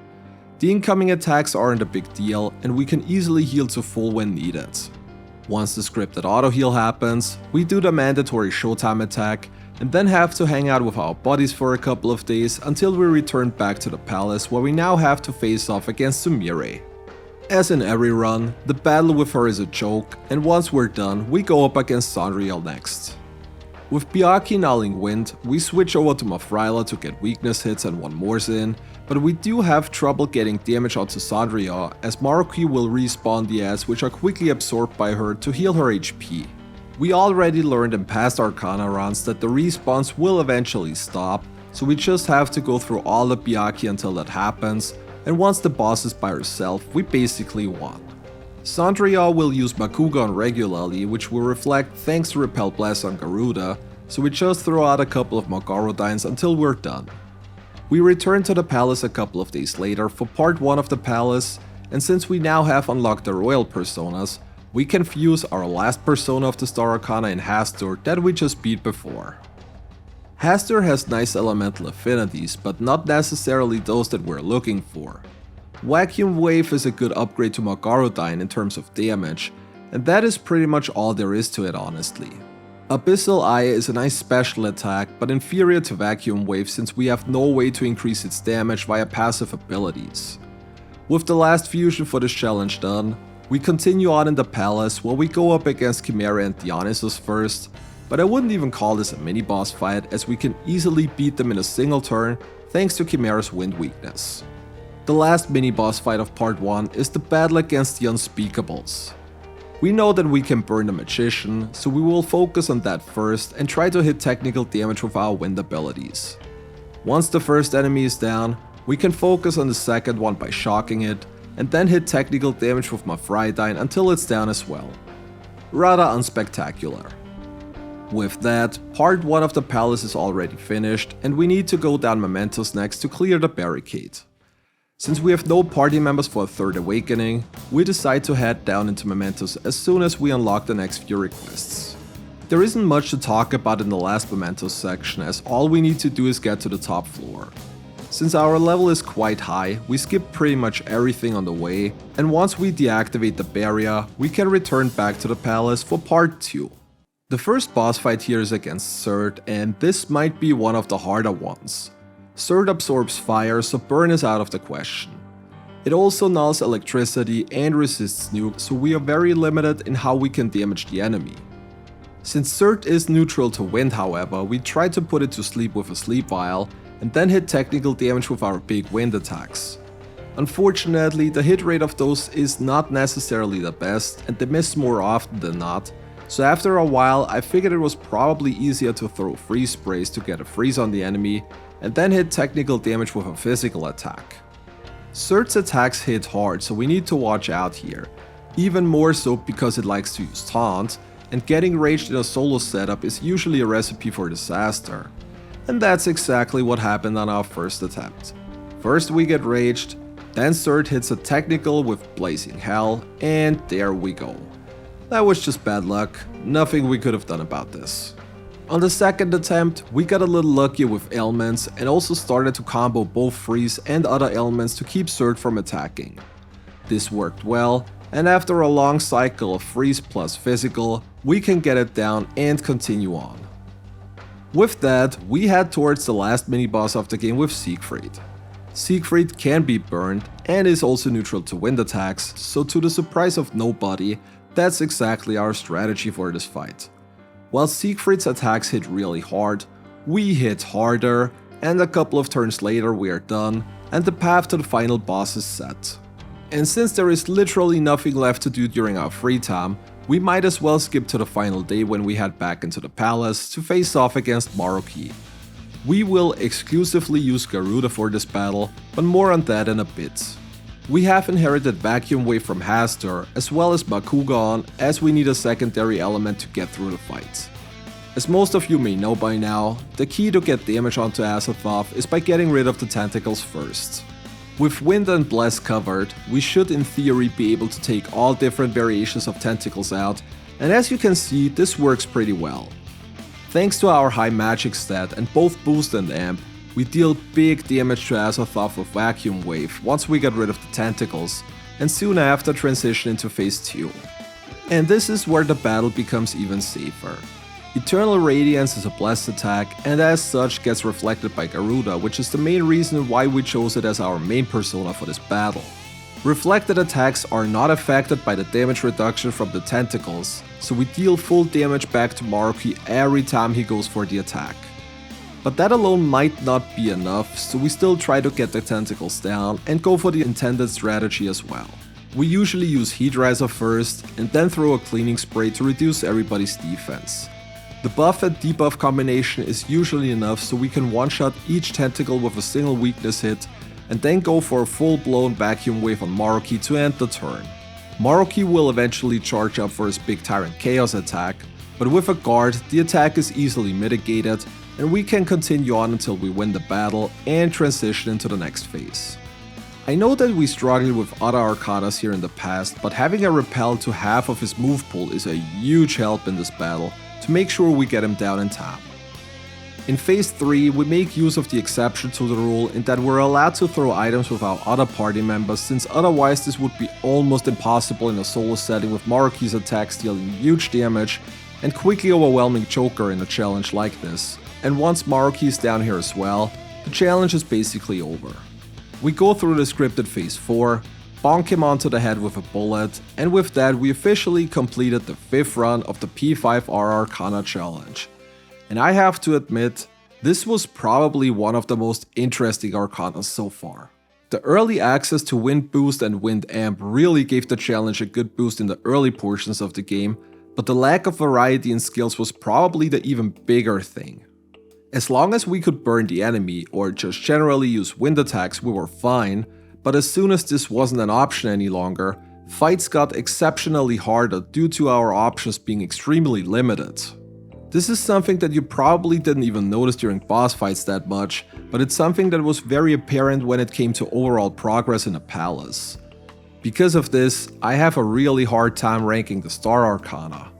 The incoming attacks aren't a big deal, and we can easily heal to full when needed. Once the scripted auto heal happens, we do the mandatory showtime attack, and then have to hang out with our bodies for a couple of days until we return back to the palace, where we now have to face off against Sumire. As in every run, the battle with her is a joke, and once we're done, we go up against Sandriel next. With Byakuya nulling Wind, we switch over to Mafryla to get weakness hits and one Morse in, but we do have trouble getting damage onto Sandria, as Maruki will respawn the ads, which are quickly absorbed by her to heal her HP. We already learned in past Arcana runs that the respawns will eventually stop, so we just have to go through all the Byakuya until that happens, and once the boss is by herself, we basically won. Sandria will use Bakugan regularly, which will reflect thanks to Repel Blast on Garuda, so we just throw out a couple of Mogarodines until we're done. We return to the palace a couple of days later for part 1 of the palace, and since we now have unlocked the royal personas, we can fuse our last persona of the Star Arcana in Hastur that we just beat before. Hastur has nice elemental affinities, but not necessarily those that we're looking for. Vacuum Wave is a good upgrade to Mogarodine in terms of damage, and that is pretty much all there is to it honestly. Abyssal Eye is a nice special attack, but inferior to Vacuum Wave since we have no way to increase its damage via passive abilities. With the last fusion for this challenge done, we continue on in the palace where we go up against Chimera and Dionysus first, but I wouldn't even call this a mini boss fight as we can easily beat them in a single turn thanks to Chimera's wind weakness. The last mini boss fight of part 1 is the battle against the Unspeakables. We know that we can burn the Magician, so we will focus on that first and try to hit technical damage with our wind abilities. Once the first enemy is down, we can focus on the second one by shocking it, and then hit technical damage with Mafryla until it's down as well. Rather unspectacular. With that, part 1 of the palace is already finished, and we need to go down Mementos next to clear the barricade. Since we have no party members for a third awakening, we decide to head down into Mementos as soon as we unlock the next few requests. There isn't much to talk about in the last Mementos section, as all we need to do is get to the top floor. Since our level is quite high, we skip pretty much everything on the way, and once we deactivate the barrier, we can return back to the palace for part 2. The first boss fight here is against Zerd, and this might be one of the harder ones. Zerd absorbs fire, so burn is out of the question. It also nulls electricity and resists nuke, so we are very limited in how we can damage the enemy. Since Zerd is neutral to wind however, we try to put it to sleep with a sleep vial, and then hit technical damage with our big wind attacks. Unfortunately, the hit rate of those is not necessarily the best, and they miss more often than not, so after a while I figured it was probably easier to throw freeze sprays to get a freeze on the enemy, and then hit technical damage with a physical attack. Zerd's attacks hit hard, so we need to watch out here, even more so because it likes to use taunt, and getting raged in a solo setup is usually a recipe for disaster. And that's exactly what happened on our first attempt. First we get raged, then Zerd hits a technical with Blazing Hell, and there we go. That was just bad luck, nothing we could have done about this. On the second attempt, we got a little lucky with ailments and also started to combo both freeze and other ailments to keep Zerd from attacking. This worked well, and after a long cycle of freeze plus physical, we can get it down and continue on. With that, we head towards the last mini-boss of the game with Siegfried. Siegfried can be burned and is also neutral to wind attacks, so to the surprise of nobody, that's exactly our strategy for this fight. While Siegfried's attacks hit really hard, we hit harder, and a couple of turns later we are done, and the path to the final boss is set. And since there is literally nothing left to do during our free time, we might as well skip to the final day when we head back into the palace to face off against Maruki. We will exclusively use Garuda for this battle, but more on that in a bit. We have inherited Vacuum Wave from Hastur, as well as Bakugan, as we need a secondary element to get through the fight. As most of you may know by now, the key to get damage onto Azathoth is by getting rid of the tentacles first. With Wind and Bless covered, we should in theory be able to take all different variations of tentacles out, and as you can see, this works pretty well. Thanks to our high magic stat and both boost and amp, We deal big damage to Azathoth with Vacuum Wave once we get rid of the tentacles, and soon after transition into phase 2. And this is where the battle becomes even safer. Eternal Radiance is a blessed attack and as such gets reflected by Garuda, which is the main reason why we chose it as our main persona for this battle. Reflected attacks are not affected by the damage reduction from the tentacles, so we deal full damage back to Maruki every time he goes for the attack. But that alone might not be enough, so we still try to get the tentacles down and go for the intended strategy as well. We usually use Heat Riser first and then throw a cleaning spray to reduce everybody's defense. The buff and debuff combination is usually enough so we can one-shot each tentacle with a single weakness hit and then go for a full-blown Vacuum Wave on Maruki to end the turn. Maruki will eventually charge up for his big Tyrant Chaos attack, but with a guard the attack is easily mitigated and we can continue on until we win the battle and transition into the next phase. I know that we struggled with other Arcanas here in the past, but having a repel to half of his move pool is a huge help in this battle to make sure we get him down in time. In phase 3, we make use of the exception to the rule in that we're allowed to throw items with our other party members, since otherwise this would be almost impossible in a solo setting with Maruki's attacks dealing huge damage and quickly overwhelming Joker in a challenge like this. And once Maruki is down here as well, the challenge is basically over. We go through the scripted phase 4, bonk him onto the head with a bullet, and with that we officially completed the 5th run of the P5R Arcana challenge. And I have to admit, this was probably one of the most interesting Arcanas so far. The early access to Wind Boost and Wind Amp really gave the challenge a good boost in the early portions of the game, but the lack of variety in skills was probably the even bigger thing. As long as we could burn the enemy or just generally use wind attacks, we were fine, but as soon as this wasn't an option any longer, fights got exceptionally harder due to our options being extremely limited. This is something that you probably didn't even notice during boss fights that much, but it's something that was very apparent when it came to overall progress in a palace. Because of this, I have a really hard time ranking the Star Arcana.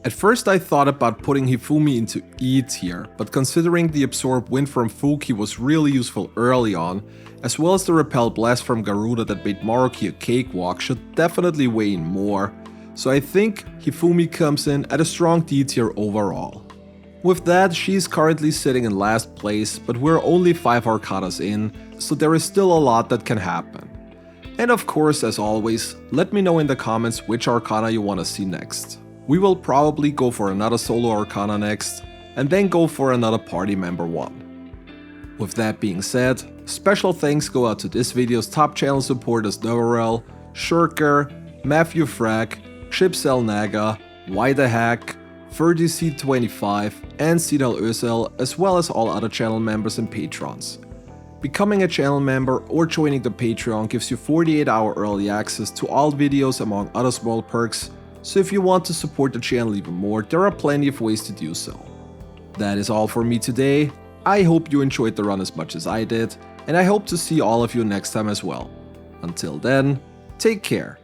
At first I thought about putting Hifumi into E tier, but considering the Absorb Wind from Fuki was really useful early on, as well as the Repel Blast from Garuda that made Maruki a cakewalk should definitely weigh in more, so I think Hifumi comes in at a strong D tier overall. With that, she's currently sitting in last place, but we're only 5 Arcanas in, so there is still a lot that can happen. And of course, as always, let me know in the comments which Arcana you want to see next. We will probably go for another solo Arcana next, and then go for another party member one. With that being said, special thanks go out to this video's top channel supporters Novarel, Shurker, Matthew Frack, Chipsel Naga, Why the Hack, FerdyC25 and Sinal Özel, as well as all other channel members and patrons. Becoming a channel member or joining the Patreon gives you 48-hour early access to all videos among other small perks, so if you want to support the channel even more, there are plenty of ways to do so. That is all for me today. I hope you enjoyed the run as much as I did, and I hope to see all of you next time as well. Until then, take care.